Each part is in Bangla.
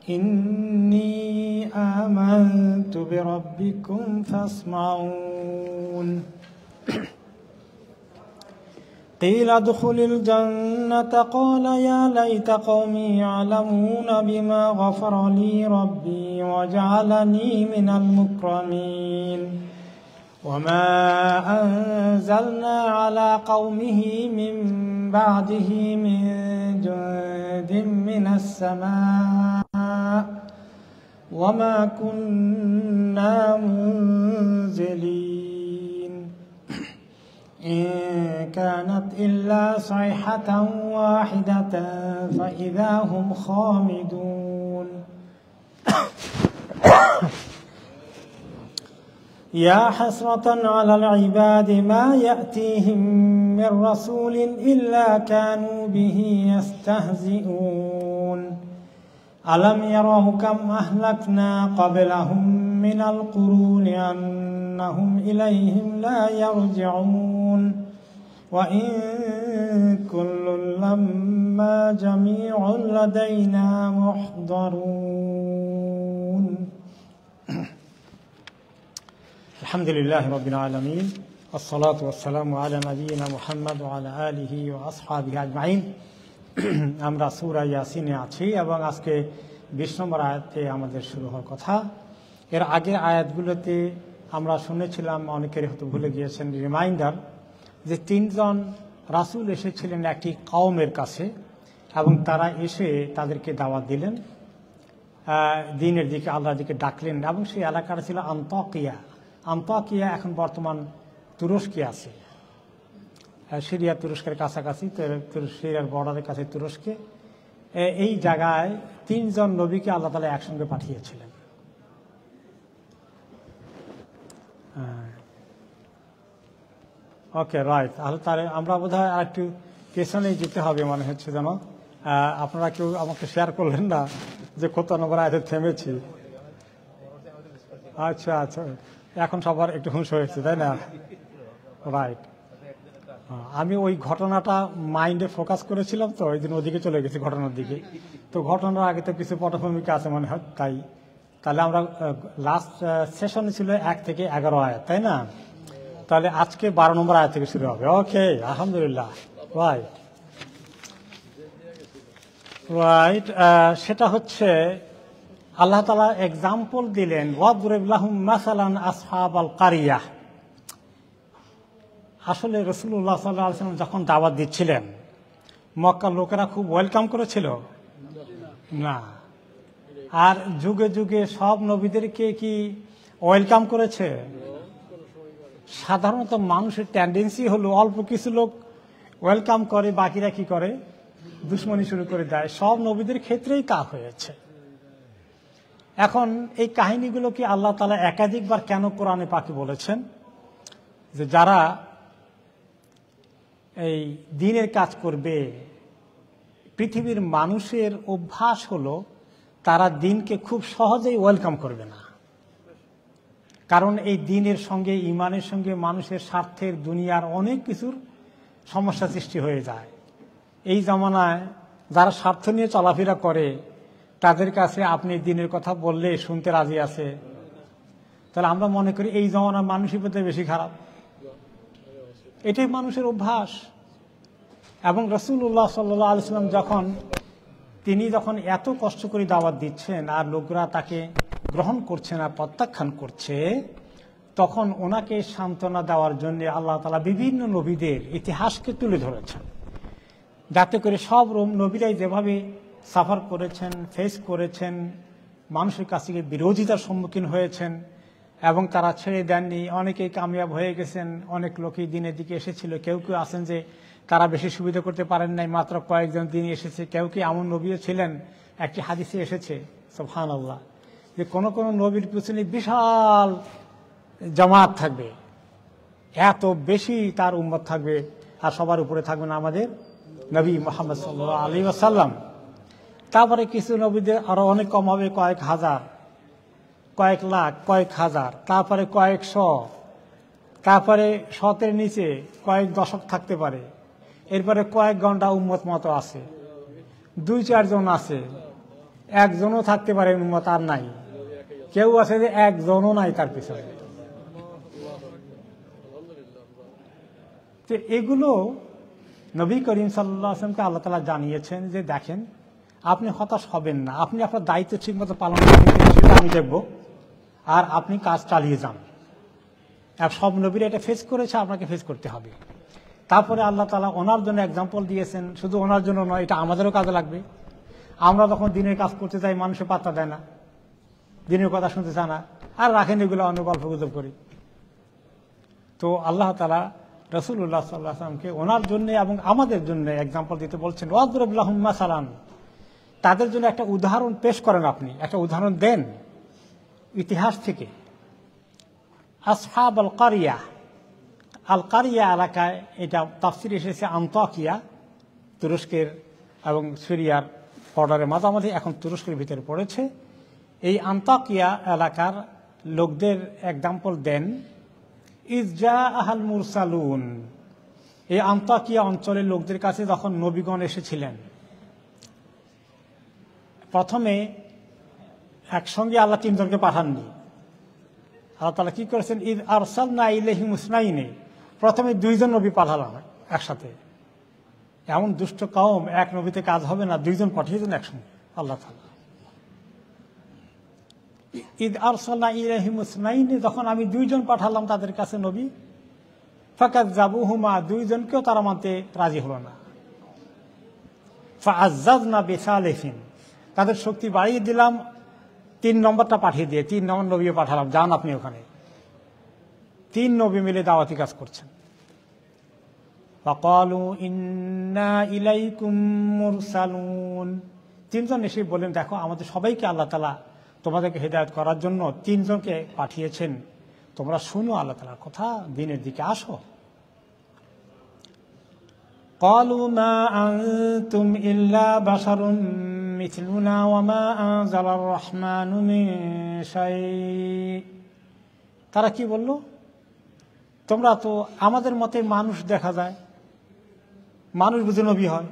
إني آمنت بربكم فاسمعون قيل ادخل الجنة قال يا ليت قومي يعلمون بما غفر لي ربي وجعلني من المكرمين وما أنزلنا على قومه من بعده من جند من السماء وما كنا منزلين إن كانت إلا صيحة واحدة فإذا هم خامدون يا حسرة على العباد ما يأتيهم من رسول إلا كانوا به يستهزئون ألم يروا كم أهلكنا قبلهم من القرون أنهم إليهم لا يرجعون وإن كل لما جميع لدينا محضرون الحمد لله رب العالمين والصلاة والسلام على نبينا محمد وعلى آله وأصحابه أجمعين আমরা সূরা ইয়াসিনে আছি এবং আজকে 20 নম্বর আয়াতে আমাদের শুরু হওয়ার কথা। এর আগের আয়াতগুলোতে আমরা শুনেছিলাম, অনেকের হয়তো ভুলে গিয়েছেন, রিমাইন্ডার যে 3 জন রাসূল এসেছিলেন একটি কওমের কাছে এবং তারা এসে তাদেরকে দাওয়াত দিলেন, দ্বীনের দিকে, আল্লাহর দিকে ডাকলেন এবং সেই এলাকাটা ছিল আন্তকিয়া এখন বর্তমান তুরস্কে আছে, সিরিয়া তুরস্কের কাছাকাছি, সিরিয়ার বর্ডারের কাছে তুরস্কে। এই জায়গায় 3 জন নবীকে আল্লাহ তাআলা একসঙ্গে পাঠিয়েছিলেন। ওকে, রাইট। তাহলে আমরা বোধহয় আর একটু পেছনে যেতে হবে মনে হচ্ছে যেন। আপনারা কেউ আমাকে শেয়ার করলেন না যে কত নম্বর আয়াতে থেমেছি। আচ্ছা আচ্ছা, এখন সবার একটু হুঁশ হয়েছে, তাই না? রাইট। আমি ওই ঘটনাটা মাইন্ডে ফোকাস করেছিলাম, তো ওই দিন ওদিকে চলে গেছি ঘটনার দিকে। তো ঘটনার আগে তো কিছু পটভূমিকা আছে মনে হয়, তাহলে আমরা লাস্ট সেশনে ছিল 1 থেকে 11 আয়াত, তাই না? তাহলে আজকে 12 নম্বর আয়াত থেকে শুরু হবে। ওকে, আলহামদুলিল্লাহ। রাইট। সেটা হচ্ছে আল্লাহ তাআলা এক্সাম্পল দিলেন, ওয়াদরিব লাহুম মাসালান আসহাবাল কারিয়াহ। আসলে রাসূলুল্লাহ সাল্লাল্লাহু আলাইহি ওয়াসাল্লাম যখন দাওয়াত দিচ্ছিলেন, মক্কার লোকেরা খুব ওয়েলকাম করেছিল না? আর যুগে যুগে সব নবীদেরকে কি ওয়েলকাম করেছে? সাধারণত মানুষের টেন্ডেন্সি হলো অল্প কিছু লোক ওয়েলকাম করে, বাকিরা কি করে? দুশ্মনী শুরু করে দেয়। সব নবীদের ক্ষেত্রেই তা হয়েছে। এখন এই কাহিনীগুলো কি আল্লাহ তাআলা একাধিকবার কেন কোরআনে পাকে বলেছেন যে যারা এই দ্বীনের কাজ করবে, পৃথিবীর মানুষের অভ্যাস হলো তারা দ্বীনকে খুব সহজেই ওয়েলকাম করবে না। কারণ এই দ্বীনের সঙ্গে, ঈমানের সঙ্গে মানুষের স্বার্থের, দুনিয়ার অনেক কিছুর সমস্যা সৃষ্টি হয়ে যায়। এই জামানায় যারা স্বার্থ নিয়ে চলাফেরা করে তাদের কাছে আপনি দ্বীনের কথা বললে শুনতে রাজি আছে। তাহলে আমরা মনে করি এই জামানার মানুষই বোধহয় বেশি খারাপ। এটাই মানুষের অভ্যাস। এবং রাসূলুল্লাহ সাল্লাল্লাহু আলাইহি ওয়াসাল্লাম তিনি যখন এত কষ্ট করে দাওয়াত দিচ্ছেন আর লোকরা তাকে গ্রহণ করছে না, প্রত্যাখ্যান করছে, তখন ওনাকে সান্ত্বনা দেওয়ার জন্য আল্লাহ তাআলা বিভিন্ন নবীদের ইতিহাসকে তুলে ধরেছেন, যাতে করে সব নবীরাই যেভাবে সাফার করেছেন, ফেস করেছেন, মানুষের কাছ থেকে বিরোধিতার সম্মুখীন হয়েছেন এবং তারা ছেড়ে দেননি, অনেকেই কামিয়াব হয়ে গেছেন। অনেক লোকই দ্বীনের দিকে এসেছিল, কেউ কেউ আছেন যে তারা বেশি সুবিধা করতে পারেন নাই, মাত্র কয়েকজন দ্বীনে এসেছে। কেউ কেউ এমন নবীও ছিলেন, একটি হাদিসে এসেছে সুবহানাল্লাহ, যে কোন কোন নবীর পিছনে বিশাল জামাত থাকবে, এত বেশি তার উম্মত থাকবে, আর সবার উপরে থাকবেন আমাদের নবী মুহাম্মদ সাল্লাল্লাহু আলাইহি ওয়াসাল্লাম। তারপরে কিছু নবীদের আরো অনেক কম হবে, কয়েক হাজার, কয়েক লাখ, কয়েক হাজার, তারপরে কয়েকশো, তারপরে শতের নিচে কয়েক দশক থাকতে পারে। এরপরে কয়েক ঘন্টা উম্মত মতো আছে, 2-4 জন আছে, একজনও থাকতে পারে উম্মত আর নাই, কেউ আছে যে একজনও নাই তার পিছনে। তো এগুলো নবী করিম সাল্লাল্লাহু আলাইহি ওয়াসাল্লামকে আল্লাহ তাআলা জানিয়েছেন যে দেখেন আপনি হতাশ হবেন না, আপনি আপনার দায়িত্ব ঠিক মতো পালন করেন সেটা আমি দেখব, আর আপনি কাজ চালিয়ে যান। আর সব নবীরা এটা ফেস করেছে, আপনাকে ফেস করতে হবে। তারপরে আল্লাহ তাআলা ওনার জন্য এক্সাম্পল দিয়েছেন, শুধু ওনার জন্য নয়, এটা আমাদেরও কাজে লাগবে। আমরা যখন দিনের কাজ করতে যাই মানুষের পাত্তা দেয় না, দিনের কথা শুনতে চায় না, আর রাখেন এগুলো অন্য গল্প গুজব করি। তো আল্লাহ তাআলা রাসূলুল্লাহ সাল্লাল্লাহু আলাইহি ওয়াসাল্লামকে ওনার জন্য এবং আমাদের জন্য এক্সাম্পল দিতে বলছেন, ওয়াদরিব লাহুম মাসালান, তাদের জন্য একটা উদাহরণ পেশ করেন, আপনি একটা উদাহরণ দেন ইতিহাস থেকে। আসহাব আল কারিয়া, আল কারিয়া এলাকায়, এটা তাফসিরে এসেছে আন্তাকিয়া, তুরস্কের এবং সিরিয়ার বর্ডারের মাঝামাঝি, এখন তুরস্কের ভিতরে পড়েছে। এই আন্তাকিয়া এলাকার লোকদের এক্সাম্পল দেন। ইজা আহাল মুরসালুন, এই আন্তাকিয়া অঞ্চলের লোকদের কাছে যখন নবীগণ এসেছিলেন, প্রথমে একসঙ্গে আল্লাহ তিনজনকে পাঠাননি। আল্লাহ তাআলা কি করেছেন, ইদ আরসালনা ইলাইহিম ইসনাইনি, প্রথমে দুইজন নবী পাঠালাম একসাথে। এমন দুষ্ট কওম, এক নবীতে কাজ হবে না, দুইজন পাঠিয়েছেন একসঙ্গে আল্লাহ তাআলা। ইদ আরসালনা ইলাইহিম ইসনাইনি, যখন আমি দুইজন পাঠালাম তাদের কাছে নবী, ফাকাযযাবুহুমা, দুইজনকেও তারা মানতে রাজি হলো না। ফাআযযাযনা বিসালিসিন, তাদের শক্তি বাড়িয়ে দিলাম, 3 নম্বরটা পাঠিয়ে দিয়ে 3 নম্বর নবী পাঠালাম, যান আপনি ওখানে। 3 নবী মিলে দাওয়াতি কাজ করছেন। ফাকালু ইন্না ইলাইকুম মুরসালুন, 3 জন এসে বলেন, দেখো আমাদের সবাইকে আল্লাহ তাআলা তোমাদেরকে হেদায়েত করার জন্য 3 জনকে পাঠিয়েছেন, তোমরা শুনো আল্লাহ তাআলার কথা, দিনের দিকে আসো। ক্বালু মা আনতুম ইল্লা বাশারুম মিথলুনা ওয়া মা আনজালার রহমানু মিন শাই, তারা কি বলল, তোমরা তো আমাদের মতে মানুষ, দেখা যায় মানুষ বুঝে নবী হয়,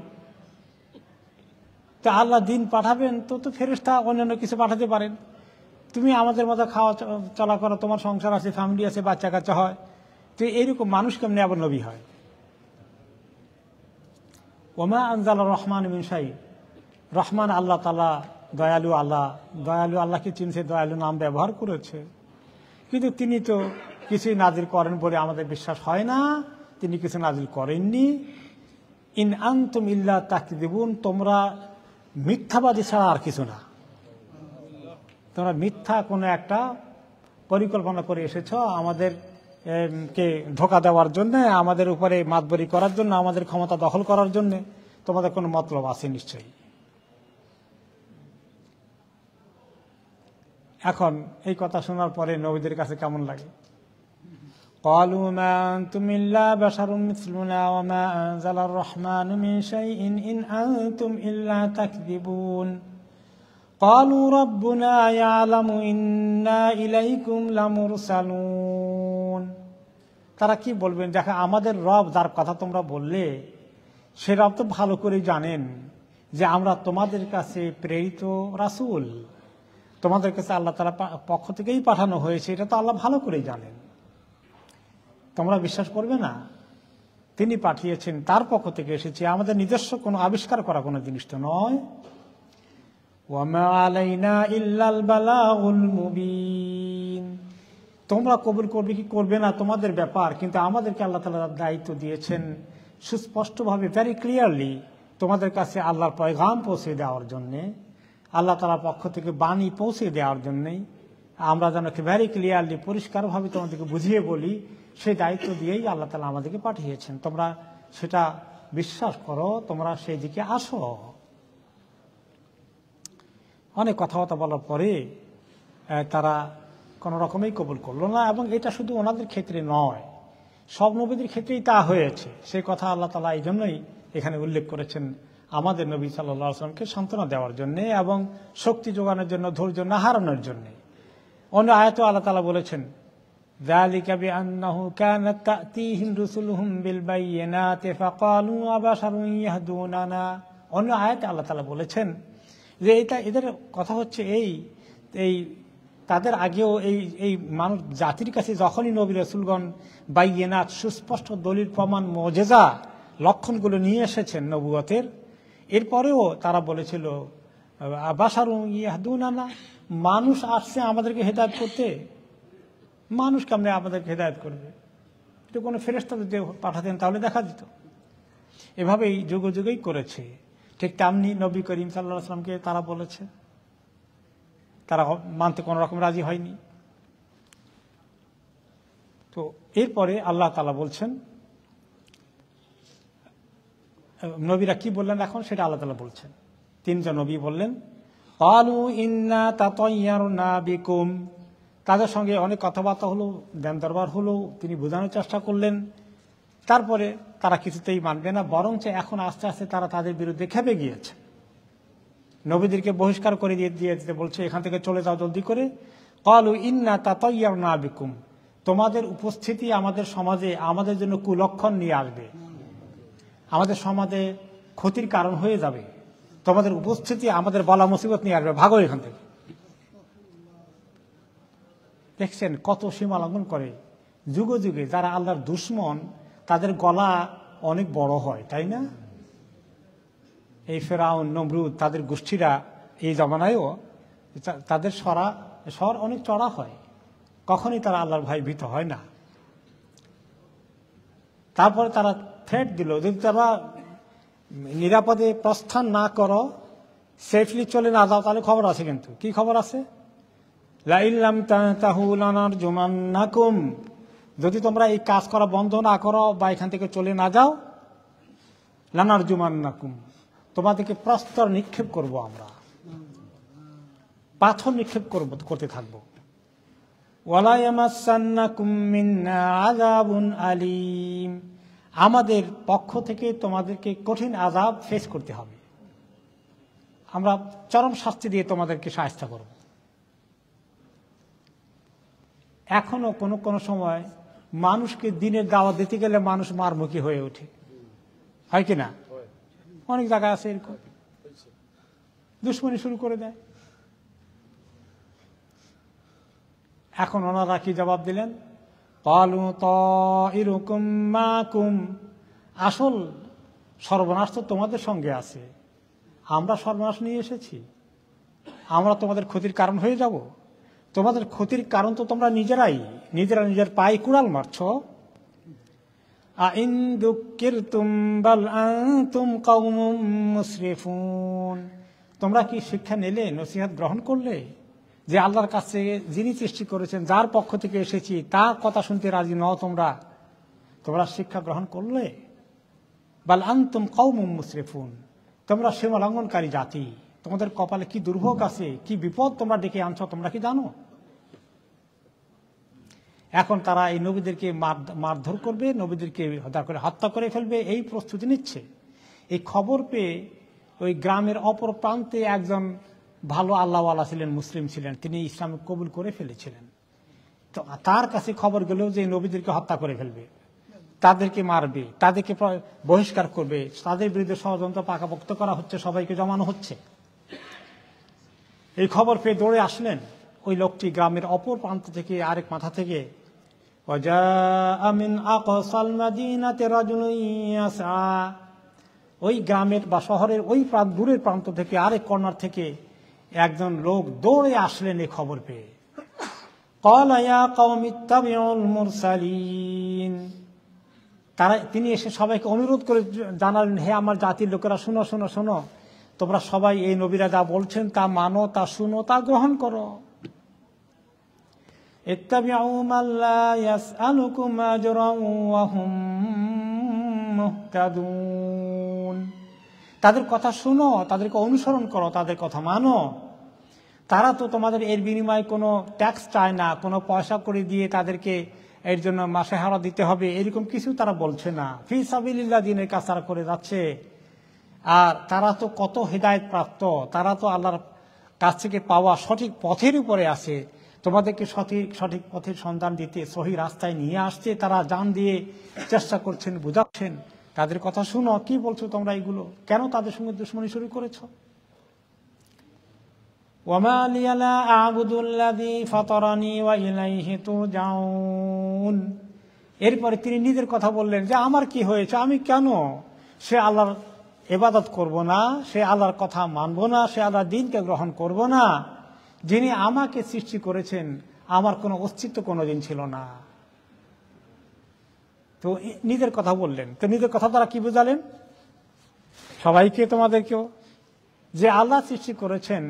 তো আল্লাহ দিন পাঠাবেন তো ফেরেশতা অন্যান্য কিছু পাঠাতে পারেন, তুমি আমাদের মতো খাওয়া চলা করো, তোমার সংসার আছে, ফ্যামিলি আছে, বাচ্চা কাচ্চা হয়, তো এইরকম মানুষ কেমনি আবার নবী হয়। ওমা আনজালার রহমান মিন শাই, রহমান আল্লাহ তাআলা দয়ালু আল্লাহ, দয়ালু আল্লাহকে চিনছে, দয়ালু নাম ব্যবহার করেছে, কিন্তু তিনি তো কিছুই নাজিল করেন বলে আমাদের বিশ্বাস হয় না, তিনি কিছু নাজিল করেননি। ইন আনতুম ইল্লা তাকযিবুন, তোমরা মিথ্যাবাদী ছাড়া আর কিছু না, তোমরা মিথ্যা কোনো একটা পরিকল্পনা করে এসেছ আমাদের কে ধোঁকা দেওয়ার জন্য, আমাদের উপরে মাতবরি করার জন্য, আমাদের ক্ষমতা দখল করার জন্য, তোমাদের কোনো মতলব আছে নিশ্চয়ই। এখন এই কথা শোনার পরে নবীদের কাছে কেমন লাগে? ক্বালু মা আনতুম ইল্লা বাশারুম মিথলুনা ওয়া মা আনজালার রহমানু মিন শাইইন ইন আনতুম ইল্লা তাকযিবুন ক্বালু রাব্বুনা ইয়ালামু ইন্না ইলাইকুম লামুরসালুন, তারা কি বলবেন, দেখো আমাদের রব যার কথা তোমরা বললে, সে রব তো ভালো করে জানেন যে আমরা তোমাদের কাছে প্রেরিত রাসূল, তোমাদের কাছে আল্লাহ তাআলার পক্ষ থেকেই পাঠানো হয়েছে, এটা তো আল্লাহ ভালো করেই জানেন, তোমরা বিশ্বাস করবে না? তিনি পাঠিয়েছেন, তার পক্ষ থেকে এসেছে, আমাদের নিজস্ব কোনো আবিষ্কার করা কোনো জিনিস তো নয়। ওয়া মা আলাইনা ইল্লাল বালাগুল মুবিন, তোমরা কবুল করবে কি করবে না তোমাদের ব্যাপার, কিন্তু আমাদেরকে আল্লাহ তাআলা দায়িত্ব দিয়েছেন সুস্পষ্টভাবে, ভেরি ক্লিয়ারলি তোমাদের কাছে আল্লাহর পয়গাম পৌঁছে দেওয়ার জন্যে, আল্লাহ তাআলার পক্ষ থেকে বাণী পৌঁছে দেওয়ার জন্যই, আমরা যেন ভেরি ক্লিয়ারলি পরিষ্কারভাবে তোমাদেরকে বুঝিয়ে বলি, সেই দায়িত্ব দিয়েই আল্লাহ তাআলা আমাদেরকে পাঠিয়েছেন, তোমরা সেটা বিশ্বাস করো, তোমরা সেই দিকে আসো। অনেক কথাবার্তা বলার পরে তারা কোনো রকমেই কবুল করলো না, এবং এটা শুধু ওনাদের ক্ষেত্রে নয়, সব নবীদের ক্ষেত্রেই তা হয়েছে। সেই কথা আল্লাহ তাআলা এই জন্যই এখানে উল্লেখ করেছেন, আমাদের নবী সাল্লাল্লাহু আলাইহি ওয়াসাল্লামকে সান্ত্বনা দেওয়ার জন্য এবং শক্তি যোগানোর জন্য, ধৈর্য না হারানোর জন্য। অন্য আয়াতে আল্লাহ তাআলা বলেছেন, যালিকা বিআন্নাহু কানাত তা'তিহিম রুসুলুহুম বিল বায়িনাতি ফাকালু আবাশারুন ইয়াহদুনানা। অন্য আয়াতে আল্লাহ তাআলা বলেছেন, যে এটা এদের কথা হচ্ছে এই এই তাদের আগেও এই এই মানুষ জাতির কাছে যখনই নবী রাসূলগণ বাইয়িনাত সুস্পষ্ট দলিল প্রমাণ মুজিজা লক্ষণগুলো নিয়ে এসেছেন নবুয়তের, এরপরেও তারা বলেছিল বাশারুন ইয়াহদুনানা, মানুষ আসছে আমাদেরকে হেদায়েত করতে, মানুষ কেমনে আমাদেরকে হেদায়েত করবে, তো কোনো ফেরেশতা যদি পাঠাতেন তাহলে দেখা যেত। এভাবেই যুগ যুগেই করেছে। ঠিক তেমনি নবী করিম সাল্লাল্লাহু আলাইহি ওয়াসাল্লামকে তারা বলেছে, তারা মানতে কোন রকম রাজি হয়নি। তো এরপরে আল্লাহ তাআলা বলছেন, নবীরা কি বললেন এখন সেটা আল্লাহ তাআলা বলছেন। তিনজন নবী বললেন, ক্বালু ইন্না তাতায়্যারনা বিকুম, তাদের সঙ্গে অনেক কথাবার্তা হলো, দেন দরবার হলো, তিনি বোঝানোর চেষ্টা করলেন। তারপরে তারা কিছুতেই মানবে না, বরঞ্চ এখন আস্তে আস্তে তারা তাদের বিরুদ্ধে খেপে গিয়েছে, নবীদেরকে বহিষ্কার করে দিয়ে দিতে বলছে, এখান থেকে চলে যাও জলদি করে। ক্বালু ইন্না তাতায়্যারনা বিকুম, তোমাদের উপস্থিতি আমাদের সমাজে আমাদের জন্য কুলক্ষণ নিয়ে আসবে, আমাদের সমাজে ক্ষতির কারণ হয়ে যাবে, তোমাদের উপস্থিতি আমাদের বলা মুসিবত নিয়ে আসবে, ভাগো এখান থেকে। দেখছেন কত সীমা লঙ্ঘন করে। যুগে যুগে যারা আল্লাহর দুশমন তাদের গলা অনেক বড় হয়, তাই না? এই ফেরাউন নমরুদ তাদের গোষ্ঠীরা এই জমানায়ও তাদের স্বর অনেক চড়া হয়, কখনই তারা আল্লাহর ভয় ভীত হয় না। তারপরে তারা থ্রেট দিল, যদি তারা নিরাপদে প্রস্থান না করো, সেফলি চলে না যাও, তাহলে খবর আছে। কিন্তু কি খবর আছে? লাইল্লাম তানতাহু লানারজুমান্নাকুম, যদি তোমরা এই কাজ করা বন্ধ না করো বা এখান থেকে চলে না যাও, লানারজুমান্নাকুম, তোমাদেরকে প্রস্তর নিক্ষেপ করব, আমরা পাথর নিক্ষেপ করতে থাকবো। ওয়ালা ইয়ামাসসান্নাকুম মিন্না আযাবুন আলীম, আমাদের পক্ষ থেকে তোমাদেরকে কঠিন আযাব ফেস করতে হবে, আমরা চরম শাস্তি দিয়ে তোমাদেরকে শায়েস্তা করব। এখনো কোনো কোনো সময় মানুষকে দিনের দাওয়াত দিতে গেলে মানুষ মারমুখী হয়ে ওঠে, হয় কিনা? অনেক জায়গায় আছে এরকম, দুশ্মনী শুরু করে দেয়। এখন ওনারা কি জবাব দিলেন? ক্বালু তায়িরুকুম মাকুম, আসল সর্বনাশ তো তোমাদের সঙ্গে আছে, আমরা সর্বনাশ নিয়ে এসেছি, আমরা তোমাদের ক্ষতির কারণ হয়ে যাব? তোমাদের ক্ষতির কারণ তো তোমরা নিজেরা নিজের পায়ে কুড়াল মারছ। আইন যুক্কিরতুম বাল আনতুম কওমুম মুসরিফুন, তোমরা কি শিক্ষা নিলে, নসিহত গ্রহণ করলে যে আল্লাহর কাছে যিনি সৃষ্টি করেছেন, যার পক্ষ থেকে এসেছি, তার কথা শুনতে রাজি নও তোমরা শিক্ষা গ্রহণ করলে? বাল আনতুম কওমুম মুসরিফুন, তোমরা সীমা লঙ্ঘনকারী জাতি, তোমাদের কপালে কি দুর্ভোগ আছে, কি বিপদ তোমরা ডেকে আনছো, তোমরা কি জানো? এখন তারা এই নবীদেরকে মারধর করবে, নবীদেরকে হত্যা করে ফেলবে, এই প্রস্তুতি নিচ্ছে। এই খবর পেয়ে ওই গ্রামের অপর প্রান্তে একজন ভালো আল্লাহওয়ালা ছিলেন, মুসলিম ছিলেন, তিনি ইসলাম কবুল করে ফেলেছিলেন। তো তার কাছে খবর গেল যে নবীদেরকে হত্যা করে ফেলবে, তাদেরকে মারবে, তাদেরকে বহিষ্কার করবে, তাদের বিরুদ্ধে ষড়যন্ত্র পাকাপোক্ত করা হচ্ছে, সবাইকে জমানো হচ্ছে। এই খবর পেয়ে দৌড়ে আসলেন ওই লোকটি গ্রামের অপর প্রান্ত থেকে, আরেক মাথা থেকে। ওই গ্রামের বা শহরের ওই দূরের প্রান্ত থেকে, আরেক কর্নার থেকে একজন লোক দৌড়ে আসলেন এই খবর পেয়ে। ক্বালা ইয়া কওমি ইত্তাবিউল মুরসালিন, তিনি এসে সবাইকে অনুরোধ করে জানালেন, হে আমার জাতির লোকেরা, শোনো শোনো শোনো, তোমরা সবাই এই নবীরা যা বলছেন তা মানো, তা শুনো, তা গ্রহণ করো। ইত্তাবিউ মান লা ইয়াসআলুকুম আজরান ওয়া হুম মুহতাদুন, তাদের কথা শুনো, তাদেরকে অনুসরণ করো, তাদের কথা মানো। তারা তো তোমাদের এর বিনিময়ে কোনো ট্যাক্স চায় না, কোনো পয়সা করে দিয়ে তাদেরকে এর জন্য মাসে হারা দিতে হবে, এরকম কিছু তারা বলছে না। ফি সাবিলিল্লাহ, দিনের কাজ তারা করে যাচ্ছে। আর তারা তো কত হেদায়েত প্রাপ্ত, তারা তো আল্লাহর কাছ থেকে পাওয়া সঠিক পথের উপরে আছে, তোমাদেরকে সঠিক পথের সন্ধান দিতে, সহি রাস্তায় নিয়ে আসছে, তারা জান দিয়ে চেষ্টা করছেন, বুঝাচ্ছেন। তাদের কথা শুনো, কি বলছো তোমরা এগুলো, কেন তাদের সঙ্গে দুশমনী শুরু করেছ? ওয়ামা লিয়া লা আ'বুদুল্লাযী ফাতারানী ওয়া ইলাইহি তুরজাউন। এরপরে তিনি নিজের কথা বললেন যে আমার কি হয়েছে, আমি কেন সে আল্লাহর ইবাদত করব না, সে আল্লাহর কথা মানব না, সে আল্লাহর দ্বীনকে গ্রহণ করব না, যিনি আমাকে সৃষ্টি করেছেন, আমার কোনো অস্তিত্ব কোনোদিন ছিল না। তো নিজের কথা বললেন। তো নিজের কথা দ্বারা কি বোঝালেন? সবাইকে, তোমাদেরকেও, যে আল্লাহ সৃষ্টি করেছেন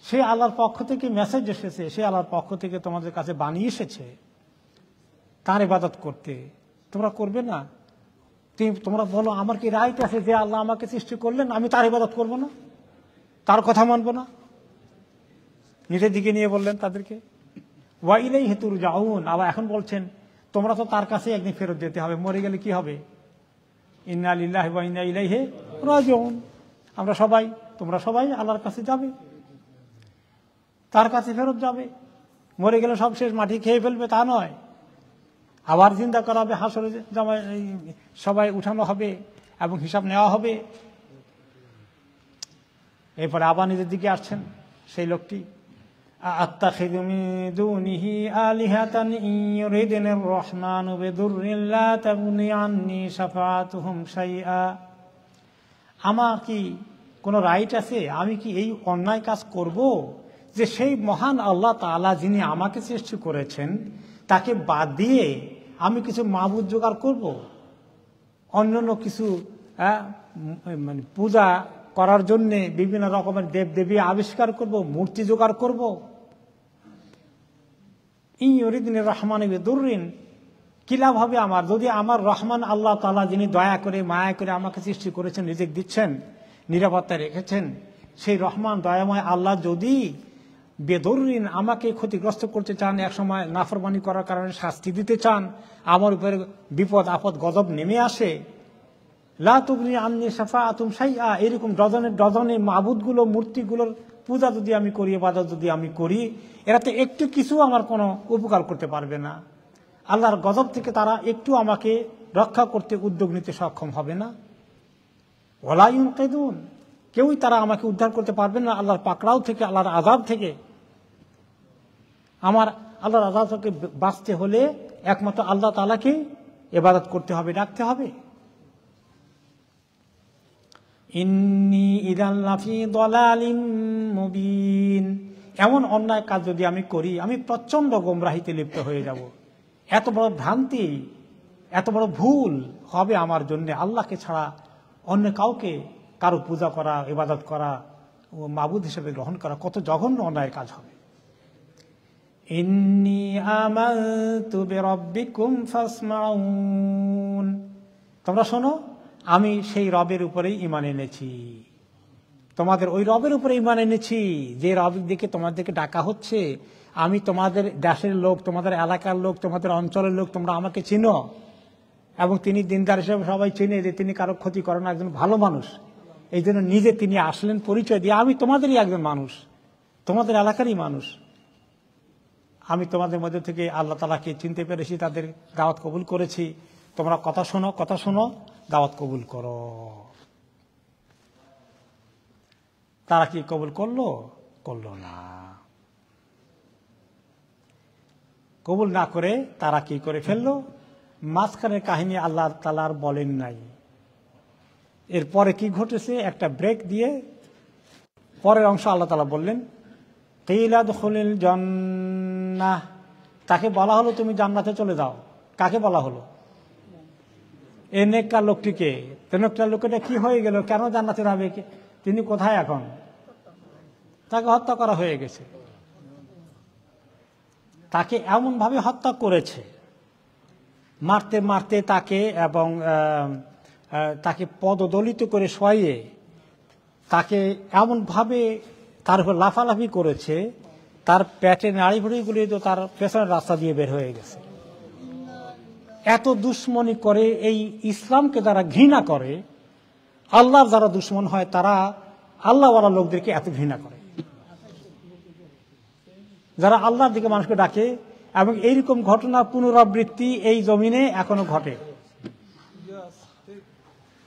সে আল্লাহর পক্ষ থেকে মেসেজ এসেছে, সে আল্লাহর পক্ষ থেকে তোমাদের কাছে বাণী এসেছে তার ইবাদত করতে, তোমরা করবে না? তোমরা বলো আমার কি রাইট আছে যে আল্লাহ আমাকে সৃষ্টি করলেন, আমি তার ইবাদত করব না, তার কথা মানব না? নিজের দিকে নিয়ে বললেন তাদেরকে। ওয়া ইলাইহি তুরজাউন। আবার এখন বলছেন তোমরা তো তার কাছে একদিন ফেরত যেতে হবে, মরে গেলে কি হবে? ইন্না লিল্লাহি ওয়া ইন্না ইলাইহি রাজিউন। আমরা সবাই, তোমরা সবাই আল্লাহর কাছে যাবে, তার কাছে ফেরত যাবে। মরে গেলে সব শেষ, মাটি খেয়ে ফেলবে তা নয়, আবার জিন্দা করা হবে, হাসরে সবাই উঠানো হবে এবং হিসাব নেওয়া হবে। এরপরে আবার নিজের দিকে আসছেন সেই লোকটি। আত্তাখিযু মিন দুনিহি আলিহাতান ইউরিদুনির রহমানু বিদুররিন লা তাগনি আন্নী শাফাআতুহুম শাইআ। আমার কি কোনো রাইট আছে, আমি কি এই অন্যায় কাজ করব যে সেই মহান আল্লাহ তাআলা যিনি আমাকে সৃষ্টি করেছেন তাকে বাদ দিয়ে আমি কিছু মাবুদ জোগাড় করব, অন্যান্য কিছু মানে পূজা করার জন্য বিভিন্ন রকমের দেবদেবী আবিষ্কার করব, মূর্তি জোগাড় করব? ইউরিদুনির রহমান বিদুররিন, কি লাভ হবে আমার যদি আমার রহমান আল্লাহ তাআলা যিনি দয়া করে মায়া করে আমাকে সৃষ্টি করেছেন, রিজিক দিচ্ছেন, নিরাপত্তা রেখেছেন, সেই রহমান দয়াময় আল্লাহ যদি বেদররিন আমাকে ক্ষতিগ্রস্ত করতে চান, একসময় নাফরমানি করার কারণে শাস্তি দিতে চান, আমার উপরে বিপদ আপদ গজব নেমে আসে, লা তুগনি আন্নী শাফাআতুহুম শাইআ, এরকম ডজনে ডজনে মাবুদগুলো মূর্তিগুলোর পূজা যদি আমি করি, ইবাদত যদি আমি করি, এরাতে একটু কিছু আমার কোনো উপকার করতে পারবে না। আল্লাহর গজব থেকে তারা একটু আমাকে রক্ষা করতে উদ্যোগ নিতে সক্ষম হবে না। ওয়ালা ইউনকিদুন, কেউই তারা আমাকে উদ্ধার করতে পারবে না আল্লাহর পাকড়াও থেকে, আল্লাহর আযাব থেকে। আমার আল্লাহর আযাব থেকে বাঁচতে হলে একমাত্র আল্লাহ তাআলাকে ইবাদত করতে হবে, ডাকতে হবে। ইন্নী ইযাল লাফি দালালিম মুবিন, এমন অন্যায় কাজ যদি আমি করি আমি প্রচন্ড গোমরাহিতে লিপ্ত হয়ে যাব। এত বড় ভ্রান্তি, এত বড় ভুল হবে আমার জন্য, আল্লাহকে ছাড়া অন্য কাউকে কারো পূজা করা, ইবাদত করা ও মাবুদ হিসেবে গ্রহণ করা কত জঘন্য অন্যায়ের কাজ হবে। ইন্নী আমানতু বিরাব্বিকুম ফাসমাউন, তোমরা শোনো, আমি সেই রবের উপরেই ঈমান এনেছি, তোমাদের ওই রবের উপরে ঈমান এনেছি যে রবের দিকে তোমাদেরকে ডাকা হচ্ছে। আমি তোমাদের দেশের লোক, তোমাদের এলাকার লোক, তোমাদের অঞ্চলের লোক, তোমরা আমাকে চিনো এবং তিনি দিনদার হিসেবে সবাই চিনে যে তিনি কারো ক্ষতি করেন, একজন ভালো মানুষ। এই জন্য নিজে তিনি আসলেন পরিচয় দিয়ে, আমি তোমাদেরই একজন মানুষ, তোমাদের এলাকারই মানুষ। আমি তোমাদের মধ্যে থেকে আল্লাহ তাআলাকে চিনতে পেরেছি, তাদের দাওয়াত কবুল করেছি। তোমরা কথা শোনো, কথা শোনো, দাওয়াত কবুল করো। তারা কি কবুল করলো? করলো না। কবুল না করে তারা কি করে ফেললো? মাঝখানের কাহিনী আল্লাহ তাআলা আর বলেন নাই। এরপরে কি ঘটেছে একটা ব্রেক দিয়ে পরের অংশ আল্লাহ তাআলা বললেন, কিলা দুখুলিল জান্নাহ, তাকে বলা হলো তুমি জান্নাতে চলে যাও। কাকে বলা হলো? এই নেককার লোকটিকে। নেককার লোকটা কি হয়ে গেল, কেন জান্নাতে যাবে, তিনি কোথায় এখন? তাকে হত্যা করা হয়ে গেছে। তাকে এমন ভাবে হত্যা করেছে, মারতে মারতে তাকে, এবং তাকে পদদলিত করে শোয়ে তাকে এমন ভাবে তার উপর লাফালাফি করেছে, তার পেটের নাড়িভুড়িগুলি তো তার পেছনের রাস্তা দিয়ে বের হয়ে গেছে। এত দুশ্মনী করে, এই ইসলামকে যারা ঘৃণা করে, আল্লাহর যারা দুশ্মন হয় তারা আল্লাহওয়ালা লোকদেরকে এত ঘৃণা করে, যারা আল্লাহর দিকে মানুষকে ডাকে। এবং এইরকম ঘটনার পুনরাবৃত্তি এই জমিনে এখনো ঘটে।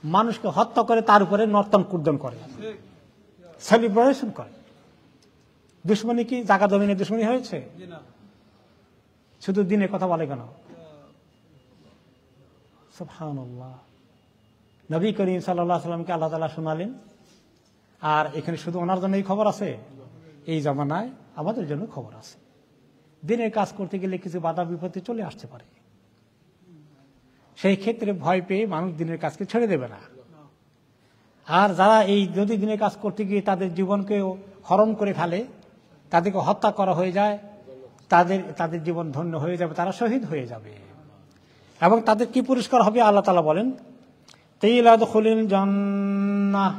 মানুষকে হত্যা করে, তার উপরে নর্তন কুর্দন করে, সেলিব্রেশন করে। দুশ্মনী কি জায়গা জমিনে দুশ্মনী হয়েছে? শুধু দিনের কথা বলে কেন? সুবহানাল্লাহ। নবী করিম সাল্লাল্লাহু আলাইহি সাল্লামকে আল্লাহ তাআলা শোনালেন, আর এখানে শুধু ওনার জন্যই খবর আছে? এই জামানায় আমাদের জন্য খবর আছে। দিনের কাজ করতে গেলে কিছু বাধা বিপত্তি চলে আসতে পারে, সেই ক্ষেত্রে ভয় পেয়ে মানুষ দিনের কাজকে ছেড়ে দেবে না। আর যারা এই যদি দিনের কাজ করতে গিয়ে তাদের জীবনকে হরণ করে ফেলে, তাদেরকে হত্যা করা হয়ে যায়, তাদের জীবন ধন্য হয়ে যাবে, তারা শহীদ হয়ে যাবে। এবং তাদের কি পুরস্কার হবে আল্লাহ তাআলা বলেন, তাইলাদখুলিল জান্নাহ।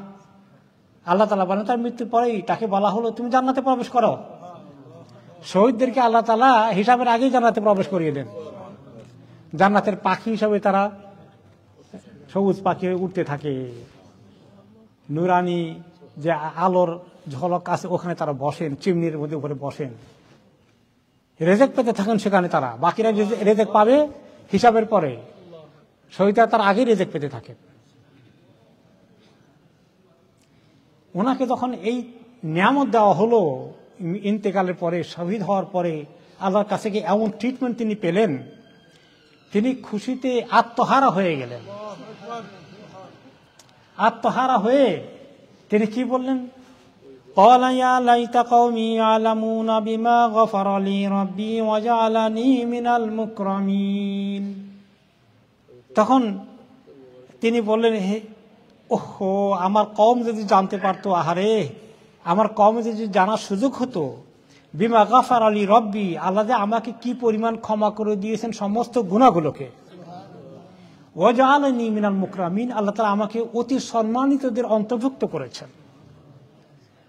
আল্লাহ তাআলা বলেন তার মৃত্যুর পরেই তাকে বলা হলো তুমি জান্নাতে প্রবেশ করো। শহীদদেরকে আল্লাহ তাআলা হিসাবের আগেই জান্নাতে প্রবেশ করিয়ে দেন। জান্নাতের পাখি হিসাবে তারা সবুজ পাখি হয়ে উঠতে থাকে, নুরানি যে আলোর ঝলক আছে ওখানে তারা বসেন, চিমনির মধ্যে উপরে বসেন, রেজেক পেতে থাকেন সেখানে। তারা বাকিরা রেজেক পাবে হিসাবের পরে, শহীদরা তার আগে রেজেক পেতে থাকেন। ওনাকে যখন এই নিয়ামত দেওয়া হলো ইন্তেকালের পরে, শহীদ হওয়ার পরে আল্লাহর কাছে গিয়ে এমন ট্রিটমেন্ট তিনি পেলেন, তিনি খুশিতে আত্মহারা হয়ে গেলেন। আত্মহারা হয়ে তিনি কি বললেন, ক্বালা ইয়া লাইতা কওমি ইয়ালামুনা বিমা গফারা লি রাব্বি ওয়া জাআলানি মিনাল মুকরামিন। তখন তিনি বললেন, হে ওহো, আমার কওম যদি জানতে পারতো, আহারে আমার কওম যদি জানার সুযোগ হতো, বিমা গফারা লি রাব্বি, আল্লাহ যে আমাকে কি পরিমাণ ক্ষমা করে দিয়েছেন সমস্ত গুনাহগুলোকে, ওয়া জাআলানি মিনাল মুকরামিন, আল্লাহ তাআলা আমাকে অতি সম্মানিতদের অন্তর্ভুক্ত করেছেন,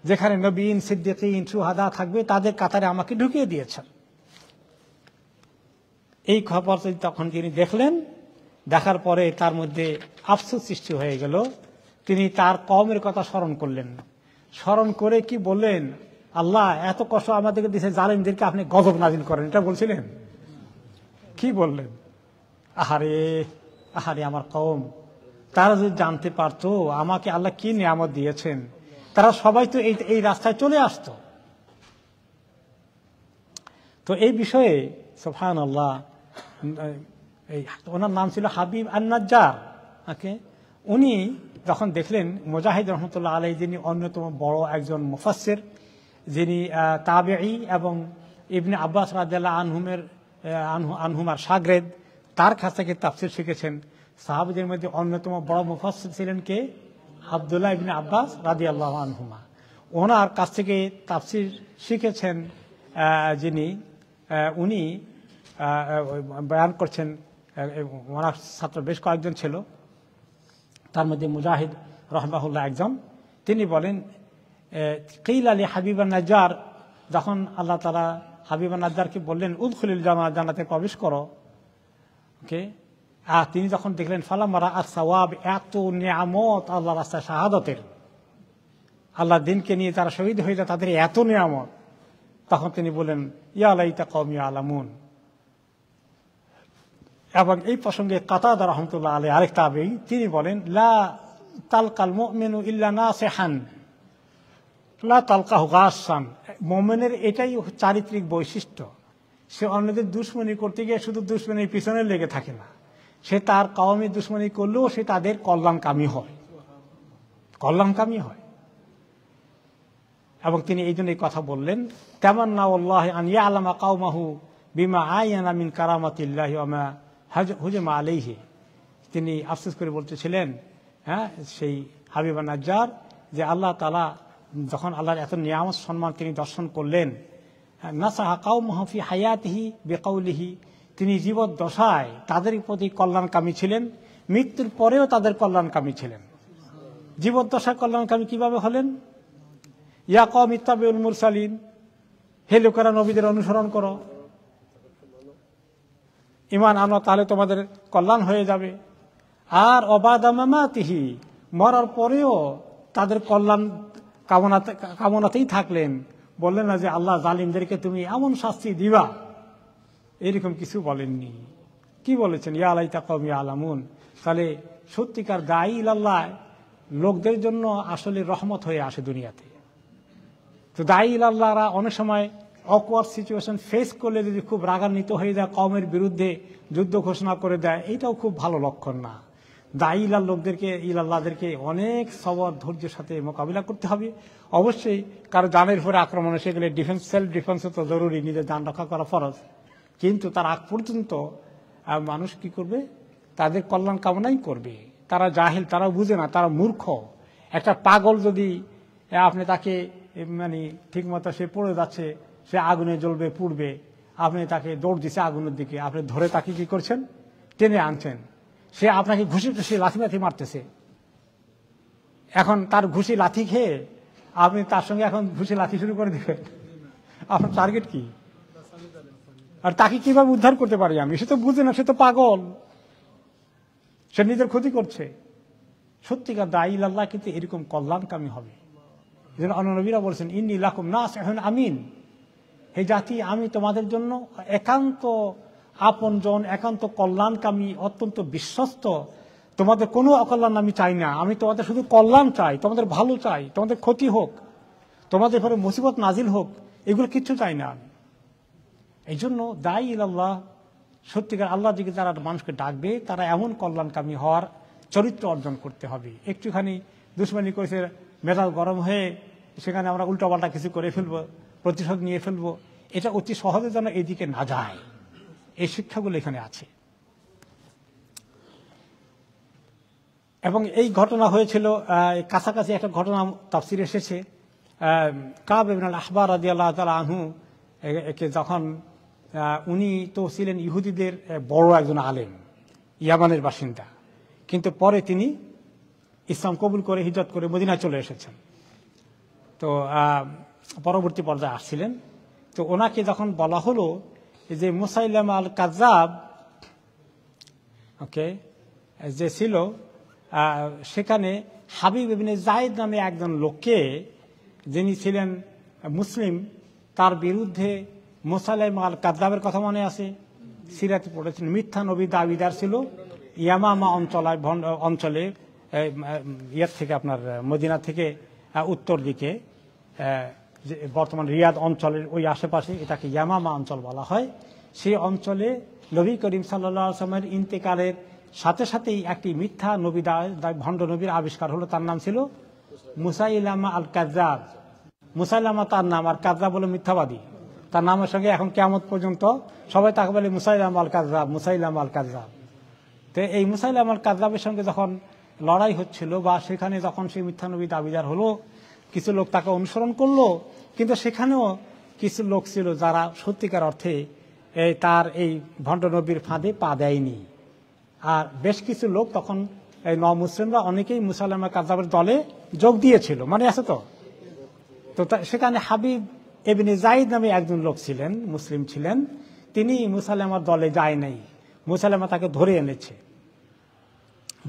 যেখানে নবীন, সিদ্দিকিন, শুহাদা থাকবে তাদের কাতারে আমাকে ঢুকিয়ে দিয়েছেন। এই খবর তখন তিনি দেখলেন, দেখার পরে তার মধ্যে আফসোস সৃষ্টি হয়ে গেল। তিনি তার কওমের কথা স্মরণ করলেন, স্মরণ করে কি বললেন, আল্লাহ এত কষ্ট আমাদেরকে দিয়েছে, জালিমদেরকে আপনি গজব নাজিল করেন, এটা বলছিলেন? কি বললেন, আহারে আহারে আমার কওম, তারা যদি জানতে পারতো আমাকে আল্লাহ কি নিয়ামত দিয়েছেন, তারা সবাই তো এই রাস্তায় চলে আসতো। তো এই বিষয়ে সুবহানাল্লাহ, ওনার নাম ছিল হাবিব আন-নাজ্জার। উনি যখন দেখলেন মুজাহিদ রহমতুল্লাহ আলাইহি, যিনি অন্যতম বড় একজন মুফাসসির, যিনি তাবেঈ এবং ইবনে আব্বাস রাদিয়াল্লাহু আনহুমার শাগরেদ, তার কাছ থেকে তাফসীর শিখেছেন। সাহাবীদের মধ্যে অন্যতম বড় মুফাসসির ছিলেন কে? আব্দুল্লাহ ইবনে আব্বাস রাদিয়াল্লাহু আনহুমা। ওনার কাছ থেকে তাফসীর শিখেছেন যিনি, উনি বয়ান করছেন, ওনার ছাত্র বেশ কয়েকজন ছিল, তার মধ্যে মুজাহিদ রাহমাহুল্লাহ একজন। তিনি বলেন, কিলা লি হাবিব আন-নাজ্জার, যখন আল্লাহ তাআলা হাবিব আন-নাজ্জারকে বললেন উদখুলিল জান্নাহ, জান্নাতে প্রবেশ করো, ওকে, আর তিনি যখন দেখলেন ফালাম্মা রাআত সাওয়াব, এত নিয়ামত আল্লাহ রাস্তায় শাহাদাতের, আল্লাহ দিনকে নিয়ে তারা শহীদ হয়ে যায়, তাদের এত নিয়ামত, তখন তিনি বলেন ইয়া লাইতা কওমি ইয়ালামুন। এবং এই প্রসঙ্গে কাতাদা রাহমাতুল্লাহ আলাইহি আরেক তাবেঈ, তিনি বলেন লা তালকাল মুমিনু ইল্লা নাসিহান লা তালকাহু গাসান। মুমিনের এটাই চারিত্রিক বৈশিষ্ট্য, সে অন্যদের দুশমনি করতে গিয়ে শুধু দুশমনির পিছনে লেগে থাকে না, সে তার কওমের দুশমনি করলেও সে তাদের কল্যাণকামী হয়, কল্যাণকামী হয়। এবং তিনি এই জন্য কথা বললেন, তামান্না আল্লাহি আন ইয়ালামা কওমাহু বিমা আয়ানা মিন কারামাতিল্লাহি ওয়া মা হুজমা আলাইহি। তিনি আফসোস করে বলতেছিলেন, সেই হাবিব আন-নাজ্জার, যে আল্লাহ তাআলা যখন আল্লাহর এত নিয়ামত সম্মান তিনি দর্শন করলেন, নাসাহা কওমাহু ফি হায়াতিহি বিকাউলিহি, তিনি জীবদ্দশায় তাদের প্রতি কল্যাণকামী ছিলেন, মৃত্যুর পরেও তাদের কল্যাণকামী ছিলেন। জীবদ্দশায় কল্যাণকামী কিভাবে হলেন? ইয়া কওম ইত্তাবিউল মুরসালিন, হে লোকেরা নবীদের অনুসরণ করো, ঈমান আনো, তাহলে তোমাদের কল্যাণ হয়ে যাবে। আর অবাদা মামাতিহি, মরার পরেও তাদের কল্যাণ কামনাতেই থাকলেন, বললেন না যে আল্লাহ জালিমদেরকে তুমি এমন শাস্তি দিবা, এরকম কিছু বলেননি। কি বলেছেন? ইয়া লাইতা কওমি ইয়ালামুন। তাহলে সত্যিকার দায়ী ইলাল্লাহ লোকদের জন্য আসলে রহমত হয়ে আসে দুনিয়াতে। তো দায়ী ইলাল্লাহরা অনেক সময় অকওয়ার্ড সিচুয়েশন ফেস করলে যদি খুব রাগান্বিত হয়ে যায়, কওমের বিরুদ্ধে যুদ্ধ ঘোষণা করে দেয়, এটাও খুব ভালো লক্ষণ না। দায়ী ইলাল্লাহদেরকে অনেক সবর ধৈর্যের সাথে মোকাবিলা করতে হবে। অবশ্যই কারো জানের উপরে আক্রমণ এসে গেলে ডিফেন্স, সেলফ ডিফেন্স তো জরুরি, নিজের জান রক্ষা করা ফরজ। কিন্তু তার আগ পর্যন্ত মানুষ কি করবে? তাদের কল্যাণ কামনাই করবে। তারা জাহিল, তারা বুঝে না, তারা মূর্খ। একটা পাগল যদি আপনি তাকে মানে ঠিক মতো সে পড়ে যাচ্ছে, সে আগুনে জ্বলবে, পুড়বে, আপনি তাকে দৌড় দিচ্ছে আগুনের দিকে, আপনি ধরে তাকে কি করছেন? টেনে আনছেন। সে আপনাকে ঘুষি টুসি লাথি লাথি মারতেছে। এখন তার ঘুষি লাথি খেয়ে আপনি তার সঙ্গে এখন ঘুষি লাথি শুরু করে দিবেন? আপনার টার্গেট কি? আর তাকে কিভাবে উদ্ধার করতে পারি আমি? সে তো বুঝে না, সে তো পাগল, সে নিজের ক্ষতি করছে। সত্যিকার দায়ী ইলাল্লাহ কিন্তু এরকম কল্যাণকামী হবে। অন্য নবীরা বলছেন, ইন্নী লাকুম নাসিহুন আমিন, হে জাতি, আমি তোমাদের জন্য একান্ত আপনজন, একান্ত কল্যাণকামী, অত্যন্ত বিশ্বস্ত। তোমাদের কোনো অকল্যাণ আমি চাই না, আমি তোমাদের শুধু কল্যাণ চাই, তোমাদের ভালো চাই, তোমাদের ক্ষতি হোক, তোমাদের ঘরে মুসিবত নাজিল হোক, এগুলো কিচ্ছু চাই না আমি। এই জন্য দায়ী ইলাল্লাহ, সত্যিকার আল্লাহ দিকে যারা মানুষকে ডাকবে, তারা এমন কল্যাণকামী হওয়ার চরিত্র অর্জন করতে হবে। একটুখানি দুশ্মনী করেছে, মেজাজ গরম হয়ে সেখানে আমরা উল্টাপাল্টা কিছু করে ফেলবো, প্রতিশোধ নিয়ে ফেলবো, এটা অতি সহজে যেন এদিকে না যায়, এই শিক্ষাগুলো এখানে আছে। এবং এই ঘটনা হয়েছিল, কাছাকাছি একটা ঘটনা তাফসিরে এসেছে। কাব ইবনে আল আহবার রাদিয়াল্লাহু তাআলা আনহু একে যখন, উনি তো ছিলেন ইহুদিদের বড় একজন আলেম, ইয়ামানের বাসিন্দা, কিন্তু পরে তিনি ইসলাম কবুল করে হিজরত করে মদিনায় চলে এসেছেন। তো পরবর্তী পর্যায়ে আসছিলেন। তো ওনাকে যখন বলা হলো যে মুসাইলামা আল কাযযাব যে ছিল, সেখানে হাবিব ইবনে যায়েদ নামে একজন লোককে, যিনি ছিলেন মুসলিম, তার বিরুদ্ধে মুসাইলামা আল কাযযাবের কথা মনে আছে, সিরাতে পড়েছেন, মিথ্যা নবী দাবিদার ছিল। ইয়ামামা অঞ্চলে ইয়ার থেকে, আপনার মদিনা থেকে উত্তর দিকে, বর্তমান রিয়াদ অঞ্চলের ওই আশেপাশে, এটাকে ইয়ামামা অঞ্চল বলা হয়। সেই অঞ্চলে নবী করিম সাল্লাল্লাহু আলাইহি ওয়াসাল্লামের ইন্তেকালের সাথে সাথেই একটি মিথ্যা নবী, ভণ্ড নবীর আবিষ্কার হলো। তার নাম ছিল মুসাইলামা আল কাযযাব। মুসাইলামা তার নাম, আর কাযযাব হলো মিথ্যাবাদী। তার নামের সঙ্গে এখন কিয়ামত পর্যন্ত সবাই তাকে বলে মুসাইলামা আল কাযযাব, মুসাইলামা আল কাযযাব। তো এই মুসাইলামা আল কাযযাবের সঙ্গে যখন লড়াই হচ্ছিল, বা সেখানে যখন সেই মিথ্যা নবী দাবিদার হলো, কিছু লোক তাকে অনুসরণ করলো, কিন্তু সেখানেও কিছু লোক ছিল যারা সত্যিকার অর্থে তার এই ভণ্ড নবীর ফাঁদে পা দেয়নি। আর বেশ কিছু লোক তখন, এই মুসলিমরা অনেকেই মুসাইলামা কাযযাবের দলে যোগ দিয়েছিল, মানে আছে তো। তো সেখানে হাবিব ইবনে যায়েদ নামে একজন লোক ছিলেন, মুসলিম ছিলেন, তিনি মুসাইলামার দলে যায় নাই। মুসাইলামা তাকে ধরে এনেছে,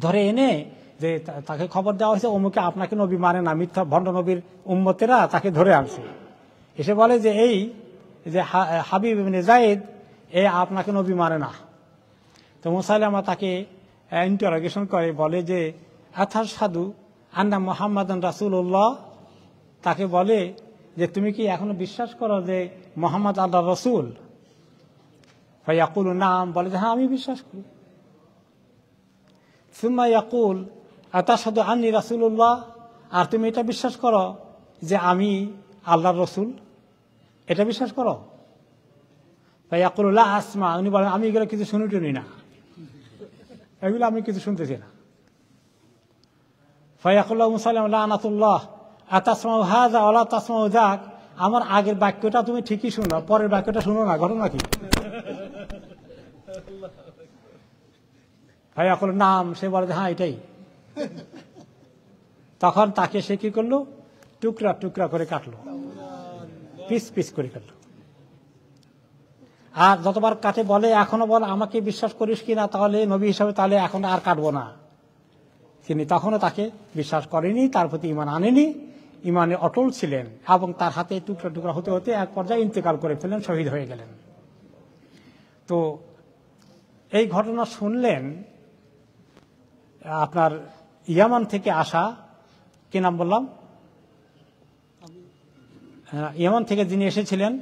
ধরে এনে যে তাকে খবর দেওয়া হয়েছে অমুকে আপনাকে নবী মানে না, মিথ্যা ভণ্ড নবীর উম্মতেরা তাকে ধরে আনছে। এসে বলে যে এই যে হাবিব ইবনে যায়েদ আপনাকে নবী মানে না। তো মুসাইলামা তাকে ইন্টারোগেশন করে, বলে যে আতাশহাদু আন্না মুহাম্মাদান রাসূলুল্লাহ, তাকে বলে যে তুমি কি এখনো বিশ্বাস করো যে মুহাম্মদ আল্লাহর রাসূল? ফায়াকুলু নাম, বলে যে হ্যাঁ আমি বিশ্বাস করি। সুম্মা ইয়াকুল আতাশহাদু আন্নী রাসূলুল্লাহ, আর তুমি এটা বিশ্বাস করো যে আমি আল্লাহর রাসূল, এটা বিশ্বাস করো? ফায়াকুলু লা আসমা, উনি বলেন আমি এগুলো কিছু শুনি টুনি না, এগুলো আমি কিছু শুনতেছি না। ফায়াকুল মুসাইলামা লানাতুল্লাহ আতাসমাউ হাযা ওয়া লা তাসমাউ যাক, আমার আগের বাক্যটা তুমি ঠিকই শুনো, পরের বাক্যটা শুনো না, ঘটনা কি? ফায়াকুল নাম, সে বলে হ্যাঁ এটাই। তখন তাকে সে কি করলো? টুকরা টুকরা করে কাটলো, পিস পিস করে কাটলো। আর যতবার কাটে বলে এখনো বল আমাকে বিশ্বাস করিস কিনা, তাহলে নবী হিসাবে, তাহলে এখন আর কাটবো না। তিনি তখনও তাকে বিশ্বাস করেনি, তার প্রতি ঈমান আনেনি, ঈমানে অটল ছিলেন, এবং তার হাতে টুকরা টুকরা হতে হতে এক পর্যায়ে ইন্তেকাল করে ফেলেন, শহীদ হয়ে গেলেন। তো এই ঘটনা শুনলেন আপনার ইয়ামান থেকে আসা, কি নাম বললাম, ইয়েমান থেকে যিনি এসেছিলেন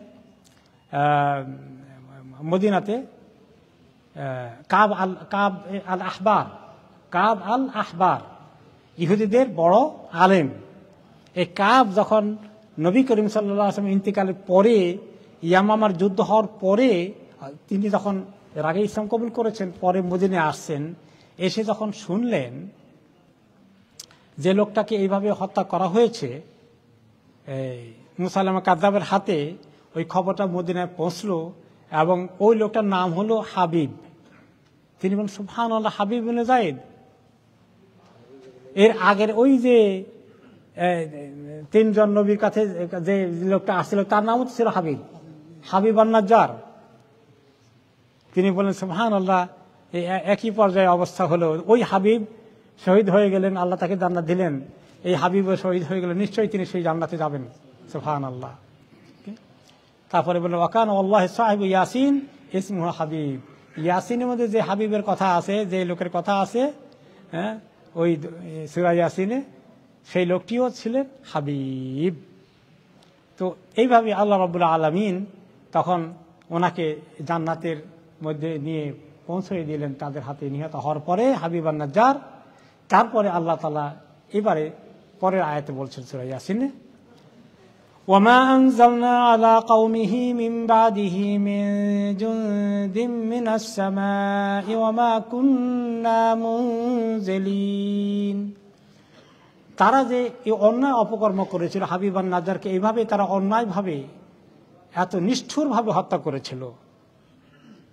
মদিনাতে, কাব আল আহবার, ইহুদিদের বড় আলেম। এই কাব যখন নবী করিম সাল্লাল্লাহু আলাইহি ওয়াসাল্লাম ইন্তিকালের পরে, ইয়ামামার যুদ্ধ হওয়ার পরে, তিনি যখন এর আগে ইসলাম কবুল করেছেন, পরে মদিনায় আসছেন, এসে যখন শুনলেন যে লোকটাকে এইভাবে হত্যা করা হয়েছে মুসাইলামা কাযযাবের হাতে, ওই খবরটা মদিনায় পৌঁছলো এবং ওই লোকটার নাম হলো হাবিব। তিনি বলেন সুবহানাল্লাহ, হাবিব ইবনে যায়েদ। এর আগের ওই যে তিনজন নবীর কাছে যে লোকটা আসছিল তার নামও ছিল হাবিব, হাবিব আন-নাজ্জার। তিনি বলেন সুবহানাল্লাহ, একই পর্যায়ে অবস্থা হলো। ওই হাবিব শহীদ হয়ে গেলেন, আল্লাহ তাকে জান্নাত দিলেন। এই হাবিবও শহীদ হয়ে গেলেন, নিশ্চয়ই তিনি সেই জান্নাতে যাবেন। সুবহানাল্লাহ। তারপরে বললেন ওয়াকান আল্লাহু সাহিবু ইয়াসিন ইসমুহু হাবিব। ইয়াসিনের মধ্যে যে হাবিবের কথা আছে, যে লোকের কথা আছে, হ্যাঁ, ওই সূরা ইয়াসিনে, সেই লোকটিও ছিলেন হাবিব। তো এইভাবে আল্লাহ রাব্বুল আলামিন তখন ওনাকে জান্নাতের মধ্যে নিয়ে পৌঁছে দিলেন তাদের হাতে নিহত হওয়ার পরে, হাবিব আন-নাজ্জার। তারপরে আল্লাহ তাআলা এবারে পরের আয়াতে বলছেন সূরা ইয়াসিনে, ওয়ামা আনজালনা আলা কওমিহি মিন বাদিহি মিন জুনদিন মিনাস সামাই ওয়ামা কুন্না মুনজিলিন। তারা যে এই অন্যায় অপকর্ম করেছিল, হাবিব আন-নাজ্জারকে এইভাবে তারা অন্যায়ভাবে, এত নিষ্ঠুরভাবে হত্যা করেছিল,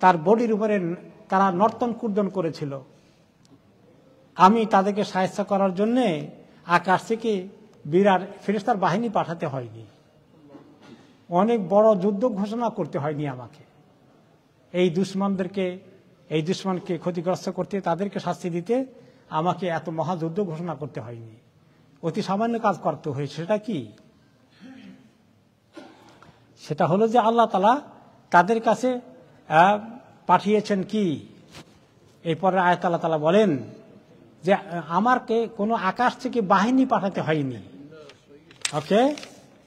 তার বডির উপরে তারা নর্তন কুর্দন করেছিল, আমি তাদেরকে সাহায্য করার জন্য আকাশ থেকে বিরাট ফেরেশতার বাহিনী পাঠাতে হয়নি, অনেক বড় যুদ্ধ ঘোষণা করতে হয়নি আমাকে। এই দুশমনকে ক্ষতিগ্রস্ত করতে, তাদেরকে শাস্তি দিতে আমাকে এত মহাযুদ্ধ ঘোষণা করতে হয়নি, অতি সামান্য কাজ করতে হয়েছে। সেটা কি? সেটা হলো যে আল্লাহ তাআলা তাদের কাছে পাঠিয়েছেন কি? এই পরের আয়াত আল্লাহ তাআলা বলেন যে আমাকে কোনো আকাশ থেকে বাহিনী পাঠাতে হয়নি। ওকে,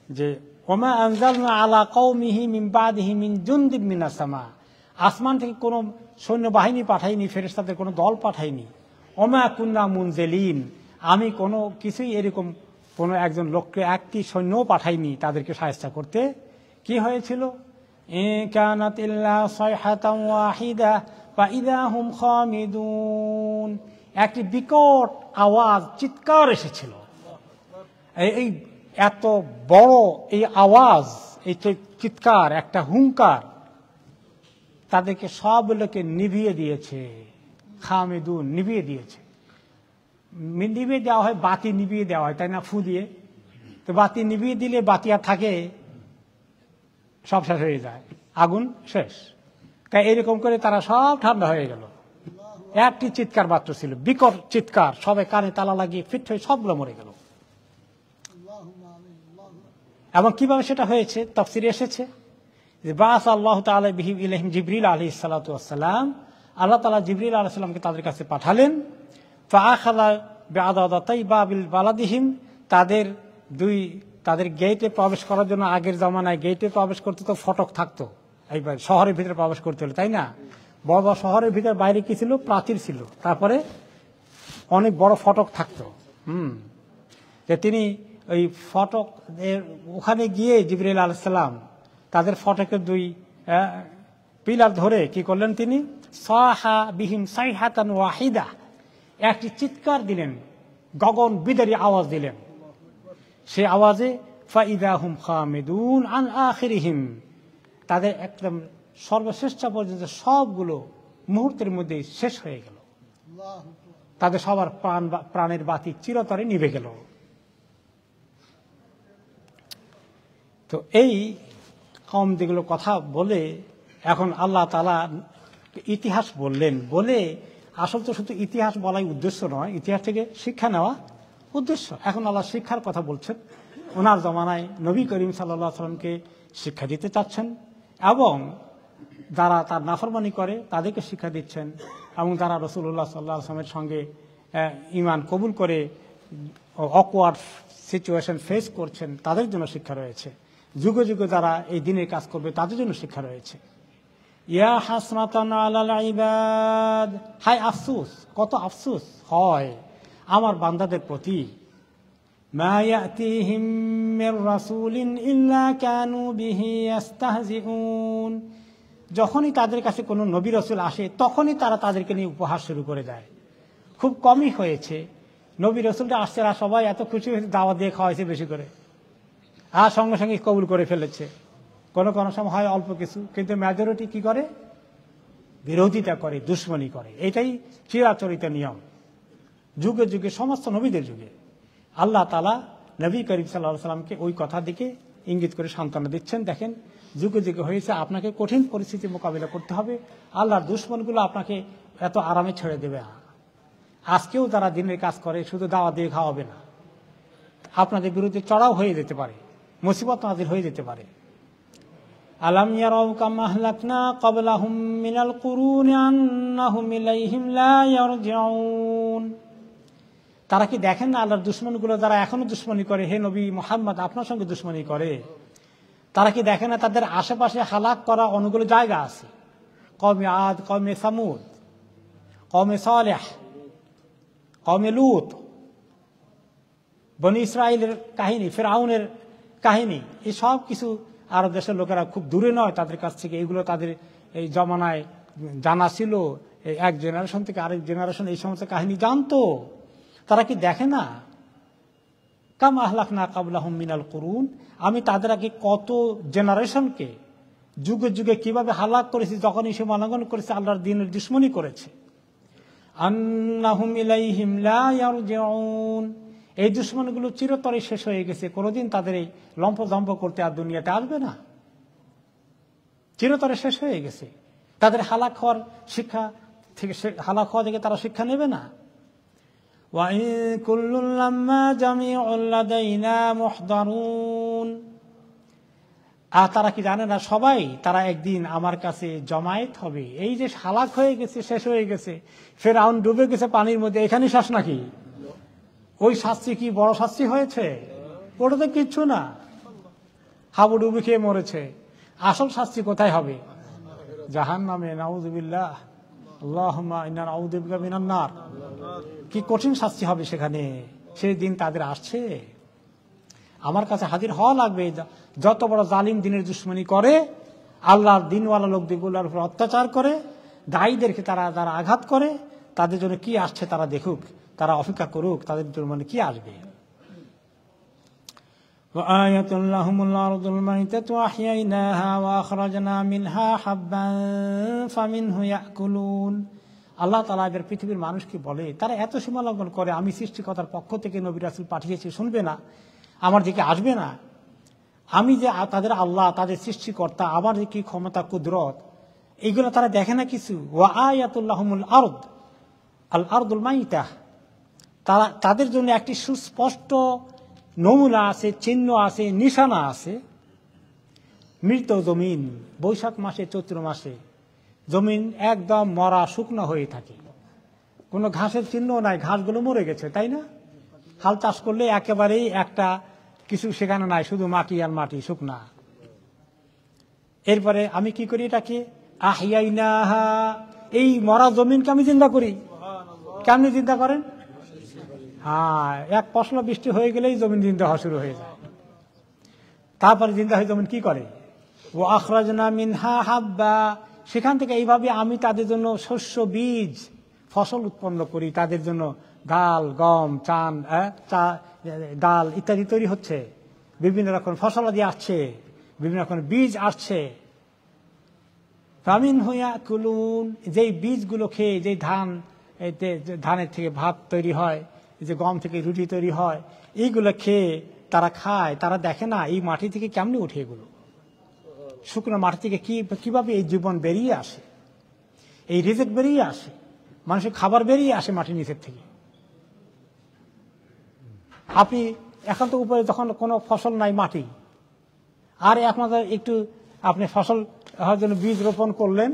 যে ওমা আনজালনা আলা কওমিহি মিন বাদিহি মিন জুনদিন মিনাস সামা, আসমান থেকে কোনো সৈন্য বাহিনী পাঠাইনি, ফেরেশতাদের কোনো দল পাঠাইনি। ওমা কুন্না মুনজিলিন, আমি কোনো কিছুই এরকম কোনো একজন লোককে একটি সৈন্যও পাঠাইনি তাদেরকে সাহায্য করতে। কি হয়েছিল? কানাত ইল্লা সাইহাতান ওয়াহিদা ফাইদা হুম খামিদুন, একটি বিকট আওয়াজ, চিৎকার এসেছিল। এই এত বড় এই আওয়াজ, এই চিৎকার, একটা হুঙ্কার তাদেরকে সবগুলোকে নিভিয়ে দিয়েছে। খামিদুন, নিভিয়ে দিয়েছে। নিভিয়ে দেওয়া হয়, বাতি নিভিয়ে দেওয়া হয়, তাই না, ফু দিয়ে। তো বাতি নিভিয়ে দিলে বাতি আর থাকে, সব শেষ হয়ে যায়, আগুন শেষ। তাই এরকম করে তারা সব ঠান্ডা হয়ে গেল। একটি চিৎকার মাত্র ছিল, বিকট চিৎকার, সবাই কানে তালা লাগিয়ে ফিট হয়ে সবগুলো মরে গেল। এবং কিভাবে সেটা হয়েছে তাফসীরে এসেছে যে বাস আল্লাহ তাআলা বিহি ইলাইহিম জিবরিল আলাইহিস সালাতু ওয়াস সালাম, আল্লাহ তাআলা জিবরিল আলাইহিস সালামকে তাদের কাছে পাঠালেন। ফাআখাযা বিআদাদাতাই বাবিল বালাদিহিম, তাদের গেটে প্রবেশ করার জন্য, আগের জামানায় গেটে প্রবেশ করতে তো ফটক থাকতো, এইবার শহরের ভিতরে প্রবেশ করতে হলো, তাই না? বড় বড় শহরের ভিতরে বাইরে কি ছিল? প্রাচীর ছিল, তারপরে অনেক বড় ফটক থাকতো। যে তিনি ওই ফটক ওখানে গিয়ে জিবরিল আলাইহিস সালাম তাদের ফটকের দুই পিলার ধরে কি করলেন? তিনি সাহা বিহিম সাইহাতান ওয়াহিদা, একটি চিৎকার দিলেন, গগন বিদারী আওয়াজ দিলেন। সে আওয়াজে ফাইদা হুম খামিদুন আন আখিরিহিম, তাদের একদম সর্বশ্রেষ্ঠ পর্যন্ত সবগুলো মুহূর্তের মধ্যে শেষ হয়ে গেল। তাদের সবার প্রাণের বাতি চিরতরে নিভে গেল। তো এই কওম যেগুলো কথা বলে, এখন আল্লাহ তাআলা ইতিহাস বললেন, বলে আসল তো শুধু ইতিহাস বলাই উদ্দেশ্য নয়, ইতিহাস থেকে শিক্ষা নেওয়া উদ্দেশ্য। এখন আল্লাহ শিক্ষার কথা বলছেন, ওনার জমানায় নবী করিম সাল্লাল্লাহু আলাইহি ওয়াসাল্লামকে শিক্ষা দিতে চাচ্ছেন, এবং যারা তার নাফরমানি করে তাদেরকে শিক্ষা দিচ্ছেন, এবং যারা রাসূলুল্লাহ সাল্লাল্লাহু আলাইহি ওয়াসাল্লামের সঙ্গে ঈমান কবুল করে অকওয়ার্ড সিচুয়েশন ফেস করছেন তাদের জন্য শিক্ষা রয়েছে। যুগে যুগে যারা এই দিনের কাজ করবে তাদের জন্য শিক্ষা রয়েছে। ইয়া হাসরাতান আলাল ইবাদ, হায় আফসোস, কত আফসোস হয় আমার বান্দাদের প্রতি। মা ইয়াতিহিম মির রাসূলিন ইল্লা কানু বিহি ইস্তাহজিউন, যখনই তাদের কাছে কোনো নবী রাসূল আসে তখনই তারা তাদেরকে নিয়ে উপহাস শুরু করে দেয়। খুব কমই হয়েছে নবী রাসূলরা আসছে আর সবাই এত খুশি হয়েছে, দাওয়াত দিয়ে খাওয়াইছে বেশি করে, আর সঙ্গে সঙ্গে কবুল করে ফেলেছে। কোনো কোনো সময় হয় অল্প কিছু, কিন্তু মেজরিটি কি করে? বিরোধিতা করে, দুশ্মনী করে। এটাই চিরাচরিত নিয়ম যুগে যুগে, সমস্ত নবীদের যুগে। আল্লাহ তাআলা নবী করিম সাল্লাল্লাহু আলাইহি সাল্লামকে ওই কথার দিকে ইঙ্গিত করে সান্ত্বনা দিচ্ছেন, দেখেন যুগে যুগে হয়েছে আপনাকে কঠিন পরিস্থিতি মোকাবিলা করতে হবে, আল্লাহর দুশ্মনগুলো আপনাকে এত আরামে ছেড়ে দেবে না। আজকেও যারা দিনের কাজ করে শুধু দাওয়াত দিয়ে খাওয়াবে না, আপনাদের বিরুদ্ধে চড়াও হয়ে যেতে পারে, মুসিবত নাজিল হয়ে যেতে পারে। আলাম ইয়ারাউ কামা আহলাকনা ক্বাবলাহুম মিনাল কুরুনি আন্নাহুম ইলাইহিম লা ইয়ারজিউন, তারা কি দেখেন না আল্লাহর দুশমনগুলো যারা এখনো দুশমনী করে, হে নবী মুহাম্মদ আপনার সঙ্গে দুশমনী করে, তারা কি দেখে না তাদের আশেপাশে হালাক করা অনেকগুলো জায়গা আছে? কওমে আদ, কওমে সামুদ, কওমে সালেহ, কওমে লূত, বনি ইসরাইলের কাহিনী, ফিরআউনের কাহিনী, এই সব কিছু আরব দেশের লোকেরা খুব দূরে নয় তাদের কাছ থেকে। এগুলো তাদের এই জমানায় জানা ছিল, এক জেনারেশন থেকে আরেক জেনারেশন এই সমস্ত কাহিনী জানতো। তারা কি দেখে না? কামা আহলাকনা ক্বাবলাহুম মিনাল কুরুন, আমি তাদের আগে কত জেনারেশনকে যুগে যুগে কিভাবে হালাক করেছি যখনই সে মানাগন করেছে, আল্লাহর দ্বীনের দুশমনী করেছে। আন্নাহুম ইলাইহিম লা ইয়ারজিউন, এই দুশমনগুলো চিরতরে শেষ হয়ে গেছে, কোনোদিন তাদের এই লম্পজম্প করতে আর দুনিয়াতে আসবে না, চিরতরে শেষ হয়ে গেছে। তাদের হালাক হওয়ার শিক্ষা থেকে, হালাক হওয়া থেকে তারা শিক্ষা নেবে না। ওয়া ইন কুল্লুন লাম্মা জামিউল লাদাইনা মুহদারুন, আর তারা কি জানে না সবাই তারা একদিন আমার কাছে জমায়েত হবে। এই যে হালাক হয়ে গেছে, শেষ হয়ে গেছে, ফিরআউন ডুবে গেছে পানির মধ্যে, এখানে শেষ নাকি? ওই শাস্তি কি বড় শাস্তি হয়েছে? ওটা তো কিচ্ছু না, হাবুডুবু খেয়ে মরেছে। আসল শাস্তি কোথায় হবে? জাহান্নামে, নাউযুবিল্লাহ, আল্লাহুম্মা ইন্না নাউযু বিকা মিনান নার। কি কঠিন শাস্তি হবে সেখানে, সেই দিন তাদের আসছে। আমার কাছে হাজির হওয়া লাগবে। যত বড় জালিম দিনের দুশমনী করে, আল্লাহর দিনওয়ালা লোকগুলোর উপর অত্যাচার করে, দায়ীদেরকে তারা যারা আঘাত করে, তাদের জন্য কি আসছে তারা দেখুক, তারা অপেক্ষা করুক, তাদের জন্য মানে কি আসবে। وآيةٌ لهم الأرض الميتة أحييناها وأخرجنا منها حبا فمنه يأكلون। আল্লাহ তাআলা এর পৃথিবীর মানুষকে বলে, তারা এত সীমালঙ্ঘন করে, আমি সৃষ্টিকর্তার পক্ষ থেকে নবী রাসূল পাঠিয়েছি, শুনবে না, আমার দিকে আসবে না। আমি যে তাদের আল্লাহ, তাদের সৃষ্টিকর্তা, আমার যে কি ক্ষমতা, কুদরত, এইগুলো তারা দেখে না কিছু। ওয়া আয়াতুল লাহুমুল আরদ আল আরদুল মাইতাহ, তাদের জন্য একটি সুস্পষ্ট নমুনা আছে, চিহ্ন আছে, নিশানা আছে। মৃত জমিন, বৈশাখ মাসে, চৈত্র মাসে জমিন একদম মরা, শুকনো হয়ে থাকে, কোনো ঘাসের চিহ্ন নাই, ঘাসগুলো মরে গেছে, তাই না? হাল চাষ করলে একেবারেই একটা কিছু সেখানে নাই, শুধু মাটি আর মাটি, শুকনা। এরপরে আমি কি করি এটাকে? আহইয়াইনাহা, এই মরা জমিনকে আমি চিন্তা করি। কেমনি চিন্তা করেন? হ্যাঁ, এক পশলা বৃষ্টি হয়ে গেলেই জমিন জিন্দা হওয়া শুরু হয়ে যায়। তারপরে জিন্দা হয়ে জমিন কি করে? ও আখরাজনা মিনহা হাব্বা, সেখান থেকে এইভাবে আমি তাদের জন্য শস্য, বীজ, ফসল উৎপন্ন করি। তাদের জন্য ডাল, গম, ডাল ইত্যাদি তৈরি হচ্ছে, বিভিন্ন রকম ফসলাদি আসছে, বিভিন্ন রকম বীজ আসছে। ফামিন হুয়া কুলুন, যেই বীজগুলো খেয়ে, যেই ধানের থেকে ভাত তৈরি হয়, যে গম থেকে রুটি তৈরি হয়, এইগুলো খেয়ে তারা খায়। তারা দেখে না এই মাটি থেকে কেমনি উঠে, এগুলো শুকনো মাটি থেকে কিভাবে এই জীবন বেরিয়ে আসে, এই রিজেক্ট বেরিয়ে আসে, মানুষের খাবার বেরিয়ে আসে মাটির নিচের থেকে। আপনি এখন তো উপরে যখন কোনো ফসল নাই, মাটি, আর আপনাদের একটু আপনি ফসল হওয়ার জন্য বীজ রোপণ করলেন,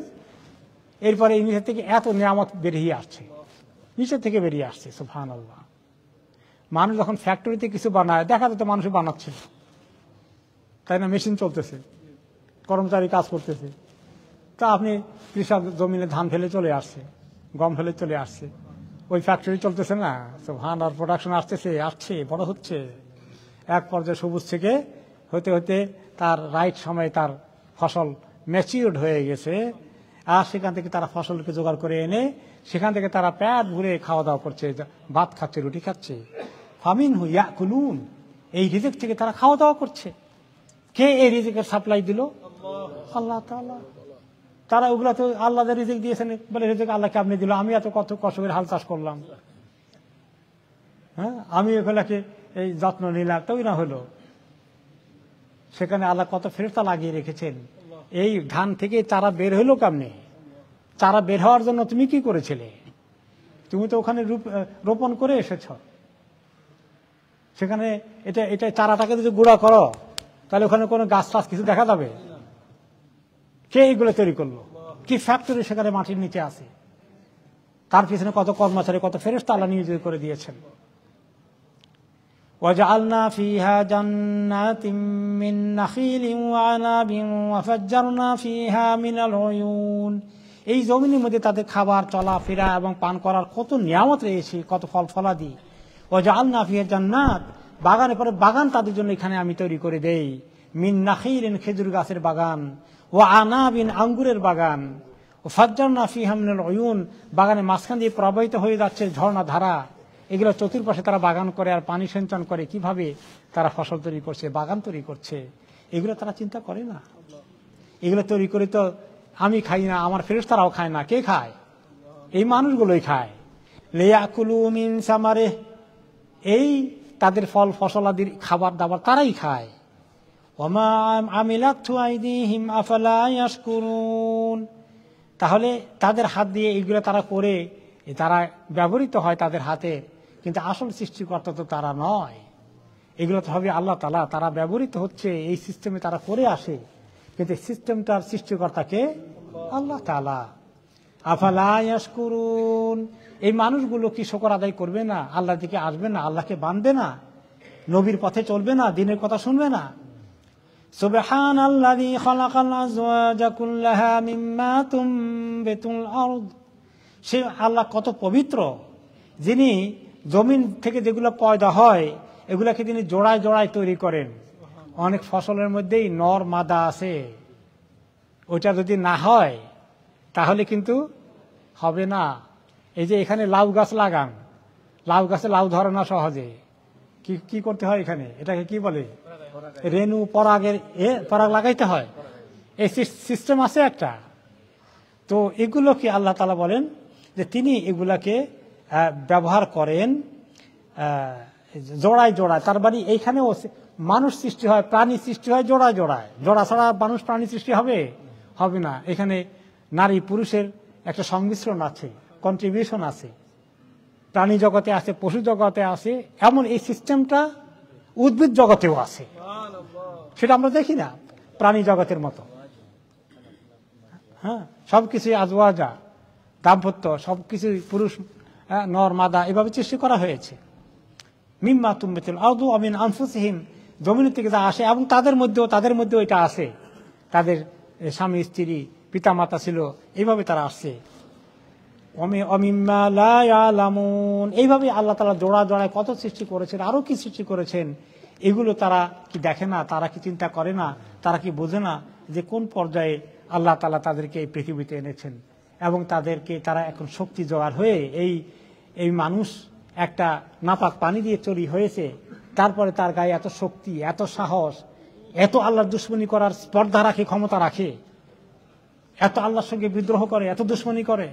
এরপরে এই নিচের থেকে এত নিয়ামত বেরিয়ে আসছে, নিচের থেকে বেরিয়ে আসছে। সুবহানাল্লাহ। মানুষ যখন ফ্যাক্টরিতে কিছু বানায়, দেখা যেত মানুষ বানাচ্ছিল, তাই না? মেশিন চলতেছে, কর্মচারী কাজ করতেছে। তা আপনি কৃষক জমিনে ধান ফেলে চলে আসছে, গম ফেলে চলে আসছে, ওই ফ্যাক্টরি চলতেছে না, ধান আর প্রোডাকশন আসছে বড় হচ্ছে, এক পর্যায়ে সবুজ থেকে হতে হতে তার রাইট সময় তার ফসল ম্যাচিউরড হয়ে গেছে, আর সেখান থেকে তারা ফসলকে জোগাড় করে এনে সেখান থেকে তারা পেট ভরে খাওয়া দাওয়া করছে, ভাত খাচ্ছে, রুটি খাচ্ছে। ফামিন হুইয়া কুলুন, এই রিজিক থেকে তারা খাওয়া দাওয়া করছে। কে এই রিজিকের সাপ্লাই দিল? আল্লাহ তাআলা। তারা ওগুলা তো আল্লাহ রিজিক দিয়েছেন, বলে রিজিক আল্লাহকে আপনি দিল, আমি এত কত কষ্ট করে হাল চাষ করলাম, হ্যাঁ, আমি এগুলাকে এই যত্ন নিলাম, তবে না হলো। সেখানে আল্লাহ কত ফেরেশতা লাগিয়ে রেখেছেন। এই ধান থেকে চারা বের হইলো কেমনে? চারা বের হওয়ার জন্য তুমি কি করেছিলে? তুমি তো ওখানে রোপণ করে এসেছ। সেখানে এটা চারাটাকে যদি গুঁড়া করো তাহলে ওখানে কোনো গাছ টাছ কিছু দেখা যাবে? কে এইগুলো তৈরি করলো? কি ফ্যাক্টরি সেখানে মাটির নিচে আছে? তার পিছনে কত কর্মচারী, কত ফেরেশতা আল্লাহ নিয়োজিত করে দিয়েছেন। وجعلنا فيها جنات من نخيل وعنب وفجرنا فيها من العيون। এই জমিনের মধ্যে তাদের খাবার, চলাফেরা এবং পান করার কত নিয়ামত রয়েছে, কত ফল ফলাদি। وجعلنا فيها جنات, বাগানের পরে বাগান তাদের জন্য এখানে আমি তৈরি করে দেই। মিন নাখিলিন, খেজুর গাছের বাগান, ও আনাবিন, আঙ্গুরের বাগান, ও ফাজ্জারনা ফিহা মিনাল উয়ুন, বাগানের মাঝখান দিয়ে প্রবাহিত হয়ে যাচ্ছে ঝর্ণা ধারা। এগুলো চতুর্পাশে তারা বাগান করে আর পানি সিঞ্চন করে, কিভাবে তারা ফসল তৈরি করছে, বাগান তৈরি করছে, এগুলো তারা চিন্তা করে না। এগুলো তৈরি করে তো আমি খাই না, আমার ফেরেশতারাও খায় না। কে খায়? এই মানুষগুলোই খায়। লিয়াকুলু মিন সামারে, এই তাদের ফল ফসলাদির খাবার দাবার তারাই খায়। ওমা আমিলাতু আইদিহিম আফালা ইয়াশকুরুন, তাহলে তাদের হাত দিয়ে এইগুলো তারা করে, তারা ব্যবহৃত হয় তাদের হাতে, কিন্তু আসল সৃষ্টিকর্তা তো তারা নয়। এগুলো তো হবে আল্লাহ তাআলা। তারা ব্যবহৃত হচ্ছে, এই সিস্টেমে তারা করে আসে, কিন্তু সিস্টেমটার সৃষ্টিকর্তাকে আল্লাহ তাআলা। আফালা ইয়াশকুরুন, এই মানুষগুলো কি শুকর আদায় করবে না? আল্লাহর দিকে আসবে না? আল্লাহকে মানবে না? নবীর পথে চলবে না? দিনের কথা শুনবে না? সুবহানাল্লাযী খালাকাল আযওয়াজা কুল্লাহা মিম্মা তুনবিতুল আরদ, সে আল্লাহ কত পবিত্র, যিনি জমিন থেকে যেগুলো পয়দা হয় এগুলাকে তিনি জোড়ায় জোড়ায় তৈরি করেন। অনেক ফসলের মধ্যেই নর মাদা আছে, ওইটা যদি না হয় তাহলে কিন্তু হবে না। এই যে এখানে লাউ গাছ লাগান, লাউ গাছে লাউ ধরে না সহজে, কি করতে হয় এখানে? এটাকে কি বলে? রেণু পরাগের পরাগ লাগাইতে হয়। এই সিস্টেম আছে একটা। তো এগুলো কি আল্লাহ তাআলা বলেন যে তিনি এগুলাকে ব্যবহার করেন জোড়ায় জোড়ায়। তার মানে এইখানেও মানুষ সৃষ্টি হয়, প্রাণী সৃষ্টি হয় জোড়ায় জোড়ায়। জোড়া ছাড়া মানুষ প্রাণী সৃষ্টি হবে? হবে না। এখানে নারী পুরুষের একটা সংমিশ্রণ আছে, কন্ট্রিবিউশন আছে, প্রাণী জগতে আছে, পশু জগতে আছে, এমন এই সিস্টেমটা উদ্ভিদ জগতেও আছে। সেটা আমরা দেখি না প্রাণী জগতের মতো। হ্যাঁ, সবকিছুই আজওয়াজা, দাম্পত্য, সবকিছুই পুরুষ নর মাদা এভাবে সৃষ্টি করা হয়েছে। মিম্মা তুনবিতুল আরদু ওয়া মিন আনফুসিহিম, জমিন থেকে যা আসে, এবং তাদের মধ্যেও এটা আছে। তাদের স্বামী স্ত্রী পিতা মাতা ছিল, এইভাবে তারা আসছে। অমিম্মা লা ইয়ালামুন, এইভাবে আল্লাহ তাআলা জোড়া জোড়ায় কত সৃষ্টি করেছেন, আরো কি সৃষ্টি করেছেন, এগুলো তারা কি দেখে না? তারা কি চিন্তা করে না? তারা কি বোঝে না যে কোন পর্যায়ে আল্লাহ তাআলা তাদেরকে এই পৃথিবীতে এনেছেন, এবং তারা এখন শক্তি জোগাড় হয়ে এই মানুষ একটা নাপাক পানি দিয়ে তৈরি হয়েছে, তারপরে তার গায়ে এত শক্তি, এত সাহস, এত আল্লাহর দুশমনি করার স্পর্ধা রাখে, ক্ষমতা রাখে, এত আল্লাহর সঙ্গে বিদ্রোহ করে, এত দুশমনি করে।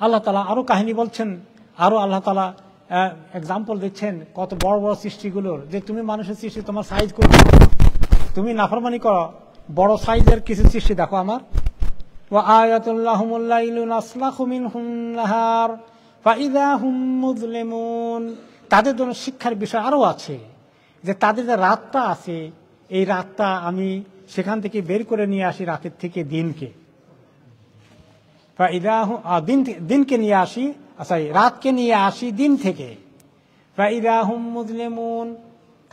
আল্লাহ তাআলা আরো কাহিনী বলছেন, আরো আল্লাহ তাআলা এক্সাম্পল দিচ্ছেন কত বড় বড় সৃষ্টিগুলোর, যে তুমি মানুষের সৃষ্টি তোমার সাইজ করবে, তুমি নাফরমানি করো, বড় সাইজের কিছু সৃষ্টি দেখো আমার। ওয়া আয়াতুল লাহুমুল লাইলু নাসলাখু মিনহুন নাহার ফাইযা হুম মুযলিমুন, তাদের জন্য শিক্ষার বিষয় আরো আছে, যে তাদের যে রাতটা আছে, এই রাতটা আমি সেখান থেকে বের করে নিয়ে আসি, রাতের থেকে দিনকে, দিনকে নিয়ে আসি, রাতকে নিয়ে আসি দিন থেকে। ফাইযা হুম মুযলিমুন,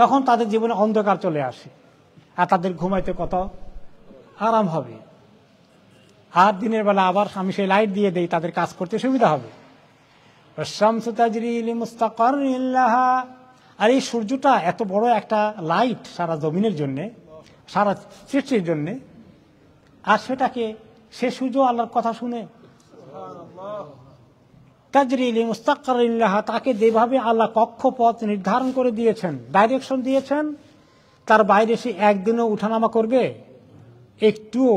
তখন তাদের জীবনে অন্ধকার চলে আসে, আর তাদের ঘুমাইতে কত আরাম হবে। আর দিনের বেলা আবার আমি সেই লাইট দিয়ে দেই, তাদের কাজ করতে সুবিধা হবে। আর এই সূর্যটা এত বড় একটা লাইট সারা জমিনের জন্য, সারা সৃষ্টির জন্য, আর সেটাকে সে সূর্য আল্লাহর কথা শুনে তাজরিলি মুস্তাকরিল্লাহ, তাকে যেভাবে আল্লাহ কক্ষপথ নির্ধারণ করে দিয়েছেন, ডাইরেকশন দিয়েছেন, তার বাইরে সে একদিনও উঠানামা করবে, একটুও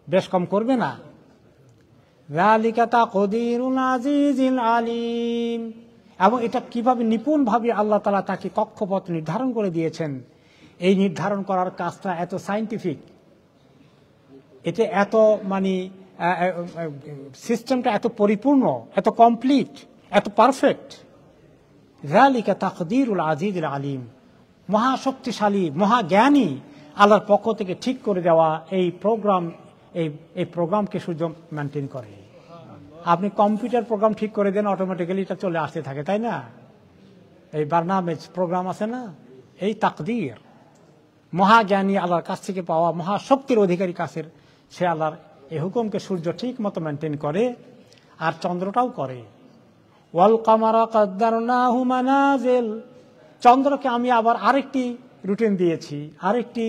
বেশ কম করবে না। যালিকা তাকদীরুল আজিজিল আলিম, এবং এটা কিভাবে নিপুণ ভাবে আল্লাহ তাআলা তাকে কক্ষপথ নির্ধারণ করে দিয়েছেন। এই নির্ধারণ করার কাজটা এত সায়েন্টিফিক, এটা এত মানে সিস্টেমটা এত পরিপূর্ণ, এত কমপ্লিট, এত পারফেক্ট। যালিকা তাকদীরুল আজিজিল আলিম, মহাশক্তিশালী মহাজ্ঞানী আল্লাহর পক্ষ থেকে ঠিক করে দেওয়া এই প্রোগ্রাম, এই প্রোগ্রামকে সূর্য মেনটেন করে। আপনি কম্পিউটার প্রোগ্রাম ঠিক করে দেন, অটোমেটিক্যালি এটা চলে আসতে থাকে, তাই না? এই বারনামেজ প্রোগ্রাম আছে না, এই তাকদীর মহাজ্ঞানী আল্লাহর কাছ থেকে পাওয়া, মহাশক্তির অধিকারী কাছের সে আল্লাহর এই হুকুমকে সূর্য ঠিক মতো মেনটেন করে, আর চন্দ্রটাও করে। ওয়াল কামারা কাদ্দারনাহু মানাজিল, চন্দ্রকে আমি আবার আরেকটি রুটিন দিয়েছি, আরেকটি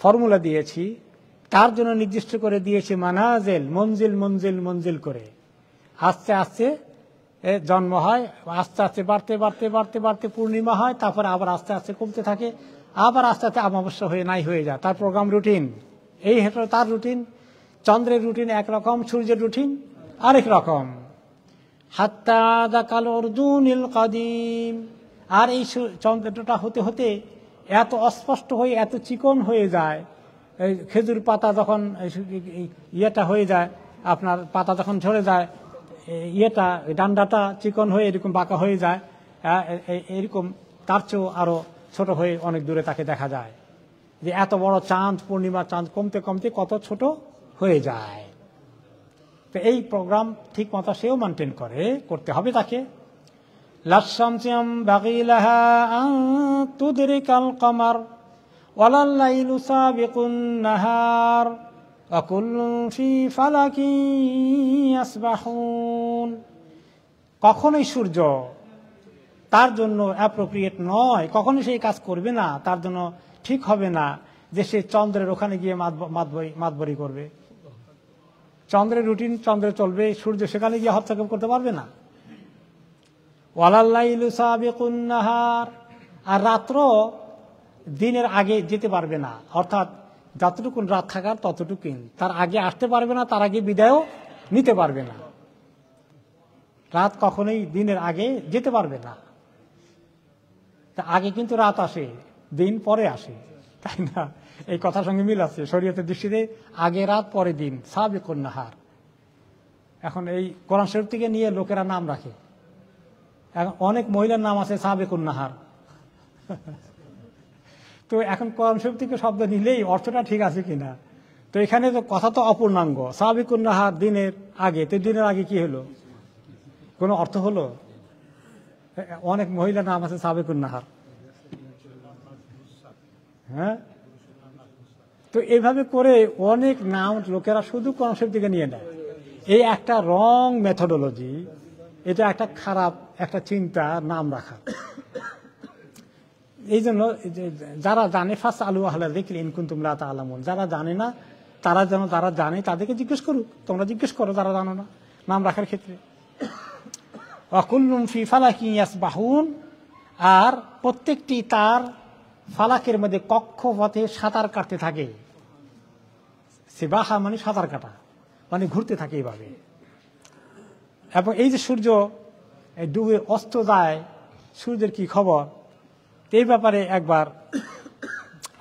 ফর্মুলা দিয়েছি, তার জন্য নির্দিষ্ট করে দিয়েছি মানাজিল, মঞ্জিল মঞ্জিল মঞ্জিল করে। আস্তে আস্তে জন্ম হয়, আস্তে আস্তে বাড়তে বাড়তে বাড়তে বাড়তে পূর্ণিমা হয়, তারপরে আবার আস্তে আস্তে কমতে থাকে, আবার আস্তে আস্তে অমাবস্যা হয়ে নাই হয়ে যায়। তার প্রোগ্রাম রুটিন, এই হলো তার রুটিন। চন্দ্রের রুটিন একরকম, সূর্যের রুটিন আরেক রকম। হাত্তা যাকাল উরজুনিল কাদিম, আর এই চন্দ্রটা হতে হতে এত অস্পষ্ট হয়ে এত চিকন হয়ে যায়, এই খেজুর পাতা যখন ইয়েটা হয়ে যায়, আপনার পাতা যখন ঝরে যায়, ইয়েটা ডান্ডাটা চিকন হয়ে এরকম বাঁকা হয়ে যায়, এরকম তার চেয়েও আরো ছোট হয়ে অনেক দূরে তাকে দেখা যায়। যে এত বড় চাঁদ, পূর্ণিমা চাঁদ কমতে কমতে কত ছোট হয়ে যায়। তো এই প্রোগ্রাম ঠিক মতো সেও মেনটেন করতে হবে তাকে। লাশামসিয়াম বাগিলাহা আন তুদরিকাল কমার ওয়ালাল লাইলু সাবিকুন নাহার ওয়া কুল্লুন ফি ফালাকি ইয়াসবাহুন, কখনোই সূর্য তার জন্য অ্যাপ্রোপ্রিয়েট নয়, কখনোই সেই কাজ করবে না, তার জন্য ঠিক হবে না যে সে চন্দ্রের ওখানে গিয়ে মাতবরি করবে। চন্দ্রের রুটিন চন্দ্রে চলবে, সূর্য সেখানে গিয়ে হস্তক্ষেপ করতে পারবে না। ওয়ালাল লাইলু সাবিকুন নাহার, আর রাত্র দিনের আগে যেতে পারবে না, অর্থাৎ যতটুকুন রাত থাকার ততটুকুন, তার আগে আসতে পারবে না, তার আগে বিদায়ও নিতে পারবে না। রাত কখনোই দিনের আগে যেতে পারবে না। তা আগে কিন্তু রাত আসে, দিন পরে আসে, তাই না? এই কথার সঙ্গে মিল আছে শরীয়তের দৃষ্টিতে, আগে রাত পরে দিন, সাবিকুন নাহার। এখন এই কোরআন শরীফ থেকে নিয়ে লোকেরা নাম রাখে, এখন অনেক মহিলার নাম আছে সাবিকুন নাহার। তো এখন কোরআন শরীফ থেকে শব্দ নিলেই অর্থটা ঠিক আছে কিনা, তো এখানে তো কথা তো অপূর্ণাঙ্গ। সাবিকুন নাহার দিনের আগে, তো দিনের আগে কি হলো, কোনো অর্থ হলো? অনেক মহিলার নাম আছে সাবিকুন নাহার। হ্যাঁ, তো এইভাবে করে অনেক নাম লোকেরা শুধু কোরআন শরীফ থেকে নিয়ে নেয়। এই একটা রং মেথোডোলজি, এটা একটা খারাপ একটা চিন্তা নাম রাখা। এই জন্য যারা জানে ফাস আলু আহলা যিকরি ইন কুনতুম লা তা'লামুন, যারা জানে না তারা যেন যারা জানে তাদেরকে জিজ্ঞেস করুক, তোমরা জিজ্ঞেস করো যারা জানো না নাম রাখার ক্ষেত্রে। ওয়া কুল্লুম ফি ফালাকি ইয়াসবাহুন, আর প্রত্যেকটি তার ফালাকের মধ্যে কক্ষপথে সাঁতার কাটতে থাকে। সিবাহা মানে সাঁতার কাটা, মানে ঘুরতে থাকে এইভাবে। এবং এই যে সূর্য ডুবে অস্ত যায়, সূর্যের কি খবর, এই ব্যাপারে একবার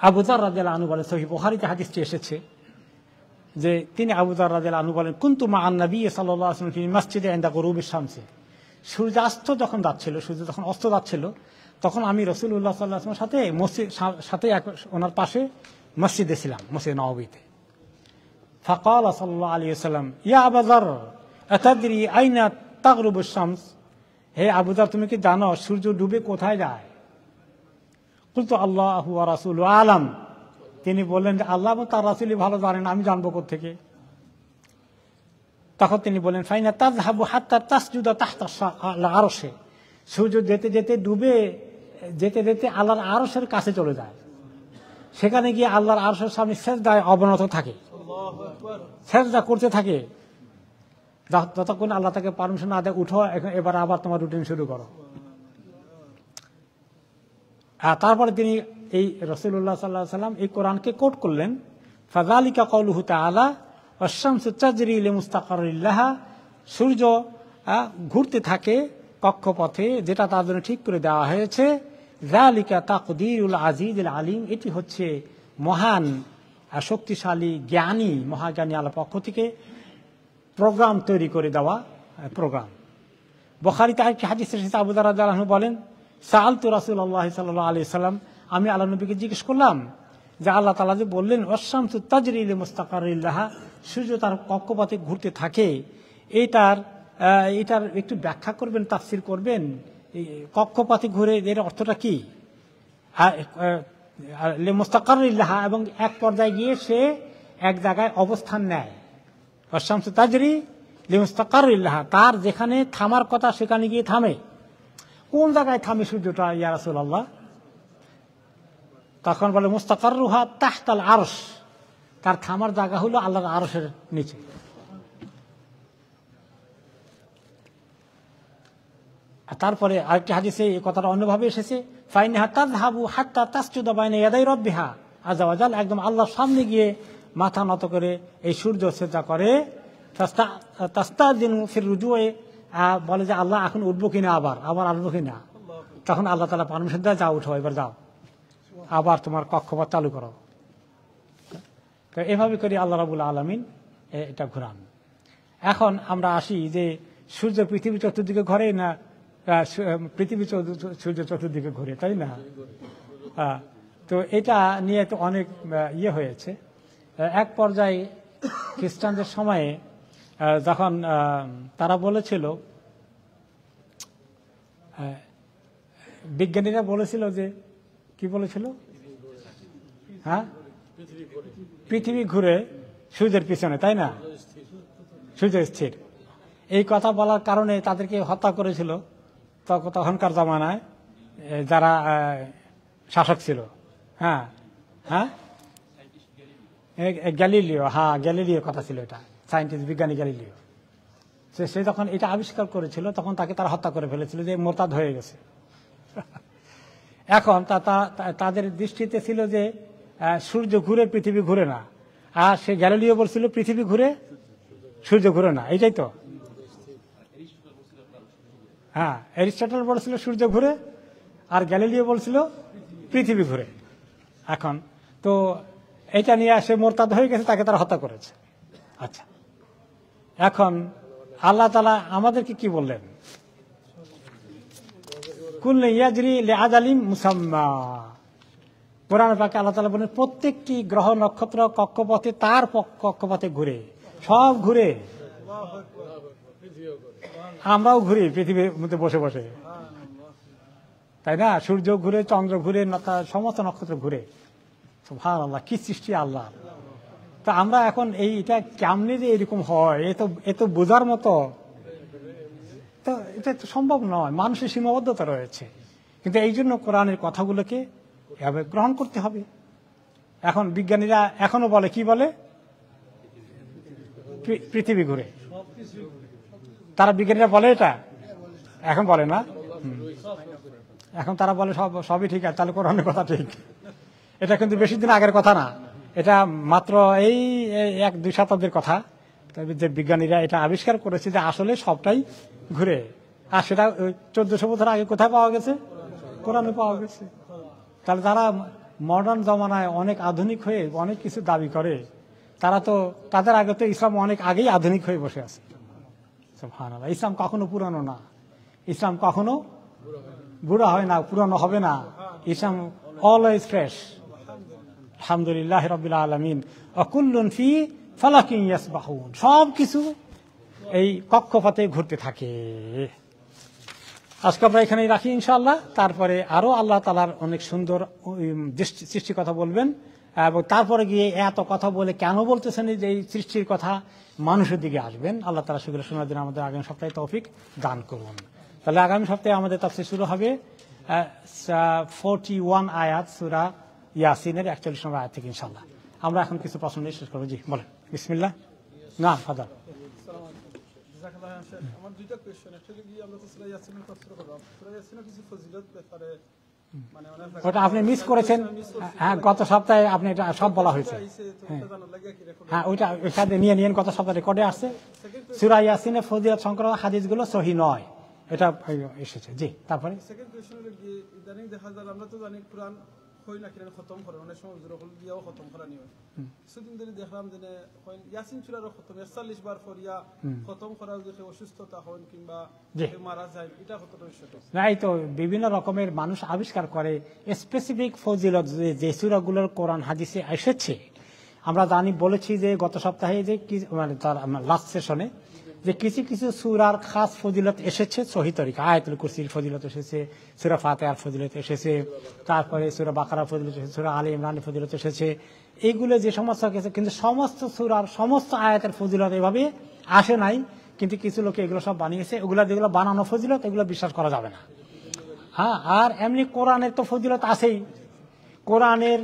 আবু যার রাদিয়াল্লাহু আনহু বলেন, সহিহ বুখারীতে হাদিসটি এসেছে যে তিনি আবু যার রাদিয়াল্লাহু আনহু বলেন, কুনতু মা'আন নবী সাল্লাল্লাহু আলাইহি ওয়াসাল্লাম ফি মসজিদে ইনদা গুরুবিশ শামসি, সূর্যাস্ত যখন যাচ্ছিল, সূর্য যখন অস্ত যাচ্ছিল, তখন আমি রাসূলুল্লাহ সাল্লাল্লাহু আলাইহি ওয়াসাল্লামের সাথে সাথে ওনার পাশে মসজিদে ছিলাম, মসজিদ নববীতে। ফাকাল সাল্লাল্লাহু আলাইহি ওয়াসাল্লাম, ইয়া আবু যার আতাদরি আইনা তাগরুবুশ শামস, হে আবু যার তুমি কি জানো সূর্য ডুবে কোথায় যায়? কুলতু আল্লাহু ওয়া রাসূলুহু আলাম, তিনি বললেন যে আল্লাহ এবং তার রাসূলই ভালো জানেন, আমি জানবো কোত্থেকে। তখন তিনি বলেন ফাইনা তাযহাবু হাত্তা তাসজুদা তাহতা আল আরশে, সূর্য যেতে যেতে ডুবে যেতে যেতে আল্লাহর আরশের কাছে চলে যায়, সেখানে গিয়ে আল্লাহর আরশের সামনে সেজদায় অবনত থাকে, সেজদা করতে থাকে যতক্ষণ আল্লাহ তাকে পারমিশন না দেয়, উঠো এবার আবার তোমার রুটিন শুরু করো। আর তারপরে তিনি এই রাসূলুল্লাহ সাল্লাল্লাহু আলাইহি ওয়াসাল্লাম এই কোরআনকে কোট করলেন, ফাযালিকা কাওলুহু তাআলা ওয়াশ-শামসু তাজরি লিমুস্তাকাররিন লাহা, সূর্য ঘুরতে থাকে কক্ষপথে যেটা তার জন্য ঠিক করে দেওয়া হয়েছে। যালিকা তাকদীরুল আজিজুল আলিম, এটি হচ্ছে মহান শক্তিশালী জ্ঞানী মহাজ্ঞানী আল্লাহর পক্ষ থেকে প্রোগ্রাম তৈরি করে দেওয়া প্রোগ্রাম। বুখারীতে আরেকটি হাদিস এসেছে, আবু দারদা রাদিয়াল্লাহু আনহু বলেন সাআলতু রাসূলুল্লাহ সাল্লাল্লাহু আলাইহি সাল্লাম, আমি আল্লাহর নবীকে জিজ্ঞেস করলাম যে আল্লাহ তাআলা যে বললেন ওয়াশ-শামসু তাজরি লিমুস্তাকাররিন লাহা, সূর্য তার কক্ষপথে ঘুরতে থাকে, এটার একটু ব্যাখ্যা করবেন, তাফসীর করবেন, কক্ষপথে ঘুরে এর অর্থটা কি? লিমুস্তাকাররিন লাহা, এবং এক পর্যায়ে গিয়ে সে এক জায়গায় অবস্থান নেয়। ওয়াশ-শামসু তাজরি লিমুস্তাকাররিন লাহা, তার যেখানে থামার কথা সেখানে গিয়ে থামে। কোন জায়গায় থামে সূর্যটা ইয়া রাসূলুল্লাহ? তখন বলে মুস্তাকাররুহা তাহতাল আরশ, তার থামার জায়গা হলো আল্লাহর আরশের নিচে। তারপরে আরেকটি হাদিসে এই কথাটা অন্যভাবে এসেছে, ফাইনাহা তাযহাবু হাত্তা তাসজুদা বাইনা ইয়াদাই রাব্বিহা আযজা ওয়া জাল, একদম আল্লাহর সামনে গিয়ে মাথা নত করে এই সূর্য সেজদা করে। তাস্তাযিনু ফির রুজুয়ে, বলে যে আল্লাহ এখন উঠবো কিনা, আবার আসবো কিনা। তখন আল্লাহ তাআলা পারমিশন দেয়, যাও উঠো, এবার যাও, আবার তোমার কক্ষপথ চালু করো। তো এভাবে করে আল্লাহ রাব্বুল আলামিন এটা ঘুরান। এখন আমরা আসি যে সূর্য পৃথিবী চতুর্দিকে ঘোরে না পৃথিবী সূর্য চতুর্দিকে ঘুরে, তাই না? তো এটা নিয়ে তো অনেক ইয়ে হয়েছে। এক পর্যায়ে খ্রিস্টানদের সময়ে যখন তারা বলেছিল, বিজ্ঞানীরা বলেছিল যে কি বলেছিল, হ্যাঁ পৃথিবী ঘুরে সূর্যের পিছনে, তাই না, সূর্য স্থির। এই কথা বলার কারণে তাদেরকে হত্যা করেছিল তখনকার জামানায় যারা শাসক ছিল। হ্যাঁ হ্যাঁ গ্যালিলিও, গ্যালিলিও কথা ছিল, এটা সায়েন্টিস্ট বিজ্ঞানী গ্যালিলিও। সে যখন এটা আবিষ্কার করেছিল তখন তাকে তারা হত্যা করে ফেলেছিল, যে মোরতাদ হয়ে গেছে। এখন তাদের দৃষ্টিতে ছিল যে সূর্য ঘুরে পৃথিবী ঘুরে না, আর সে গ্যালিলিও বলছিল পৃথিবী ঘুরে সূর্য ঘুরে না, এইটাই তো। হ্যাঁ, অ্যারিস্টটল বলছিল সূর্য ঘুরে, আর গ্যালিলিও বলছিল পৃথিবী ঘুরে। এখন তো এটা নিয়ে সে মোরতাদ হয়ে গেছে, তাকে তারা হত্যা করেছে। আচ্ছা, এখন আল্লাহ তাআলা আমাদেরকে কি বললেন? কুল্লু ইয়াজরি লিআজালিম মুসাম্মা, কোরআনে পাকে আল্লাহ তাআলা বলেন প্রত্যেকটি গ্রহ নক্ষত্র কক্ষপথে তার কক্ষপথে ঘুরে, সব ঘুরে। আমরাও ঘুরি পৃথিবীর মধ্যে বসে বসে, তাই না? সূর্য ঘুরে, চন্দ্র ঘুরে, সমস্ত নক্ষত্র ঘুরে। সুবহানাল্লাহ, কি সৃষ্টি আল্লাহ! তা আমরা এখন এইটা কেমনে যে এরকম হয়, এত বোঝার মতো তো এটা তো সম্ভব নয়, মানুষের সীমাবদ্ধতা রয়েছে। কিন্তু এই জন্য কোরআনের কথাগুলোকে এভাবে গ্রহণ করতে হবে। এখন বিজ্ঞানীরা এখনো বলে, কি বলে? পৃথিবী ঘুরে। তারা বিজ্ঞানীরা বলে এটা, এখন বলে না। এখন তারা বলে সবই ঠিক আছে, তাহলে কোরআনের কথা ঠিক। এটা কিন্তু বেশি দিন আগের কথা না, এটা মাত্র এই 1-2 শতাব্দীর কথা। তবে যে বিজ্ঞানীরা এটা আবিষ্কার করেছে যে আসলে সবটাই ঘুরে, আর সেটা 1400 বছর আগে কোথায় পাওয়া গেছে? কোরআনে পাওয়া গেছে। তাহলে তারা মডার্ন জমানায় অনেক আধুনিক হয়ে অনেক কিছু দাবি করে, তারা তো তাদের আগে তো ইসলাম অনেক আগেই আধুনিক হয়ে বসে আছে। সুবহানাল্লাহ, ইসলাম কখনো পুরানো না, ইসলাম কখনো বুড়া হয় না, পুরানো হবে না। ইসলাম অলওয়েজ ফ্রেশ। আলহামদুলিল্লাহ রাব্বিল আলামিন। ওয়াকুল্লুন ফি ফালাকিন ইয়াসবাহুন, সব কিছু এই কক্ষপথে ঘুরতে থাকে। আজকে আমরা এখানেই রাখি ইনশাআল্লাহ। তারপরে আরো আল্লাহ তাআলার অনেক সুন্দর সৃষ্টির কথা বলবেন, এবং তারপরে গিয়ে এত কথা বলে কেন বলতেছেন যে এই সৃষ্টির কথা মানুষের দিকে আসবেন। আল্লাহ তাআলা সেগুলো শোনার জন্য আমাদের আগামী সপ্তাহে তৌফিক দান করুন। তাহলে আগামী সপ্তাহে আমাদের তাফসীর শুরু হবে 41 আয়াত সূরা ইয়াসিনের 41 নম্বর আয়াত থেকে ইনশাআল্লাহ। আমরা এখন কিছু প্রশ্ন নিয়ে শেষ করবো। জি বলেন। বিসমিল্লাহ। না ফাদার, আমার দুইটা কোয়েশ্চন। অ্যাকচুয়ালি কি আমরা তো সূরা ইয়াসিনের তাফসীর করলাম, সূরা ইয়াসিনের কিছু ফজিলত ব্যাপারে মানে অনেক ওটা আপনি মিস করেছেন। হ্যাঁ, গত সপ্তাহে আপনি এটা সব বলা হয়েছে। হ্যাঁ, ওইটা সাথে নিয়ে নিয়েন, গত সপ্তাহে রেকর্ডে আসছে। সূরা ইয়াসিনের ফজিলত সংক্রান্ত হাদিসগুলো সহিহ নয়, এটা এসেছে। জি, তারপরে সেকেন্ড কোয়েশ্চন হলো কি ইদানিং দেখা যায় আমরা তো জানি কোরআন কই না কিনা খতম করে, অনেক সময় জোরকল দিয়াও খতম করা নিয়। কিছুদিন ধরে দেখলাম যে ইয়াসিন সূরার খতম 41 বার ফরিয়া খতম করা যে অসুস্থতা হন কিংবা মারা যায়, এটা কতটা সঠিক? না, এই তো বিভিন্ন রকমের মানুষ আবিষ্কার করে স্পেসিফিক ফজিলত যে সূরাগুলোর কোরআন হাদিসে এসেছে। আমরা জানি, বলেছি যে গত সপ্তাহে যে মানে তার লাস্ট সেশনে যে কিছু কিছু সূরার খাস ফজিলত এসেছে সহিহ তরিকা। আয়াতুল কুরসির ফজিলত এসেছে, সূরা ফাতিহার ফজিলত এসেছে, তারপরে সূরা বাকারার ফজিলত এসেছে, সূরা আলে ইমরানের ফজিলত এসেছে। এইগুলো যে সমস্ত কিছু, কিন্তু সমস্ত সূরার সমস্ত আয়াতের ফজিলত এভাবে আসে নাই। কিন্তু কিছু লোকে এগুলো সব বানিয়েছে। ওগুলা যেগুলো বানানো ফজিলত, এগুলো বিশ্বাস করা যাবে না। হ্যাঁ, আর এমনি কোরআনের তো ফজিলত আছেই। কোরআনের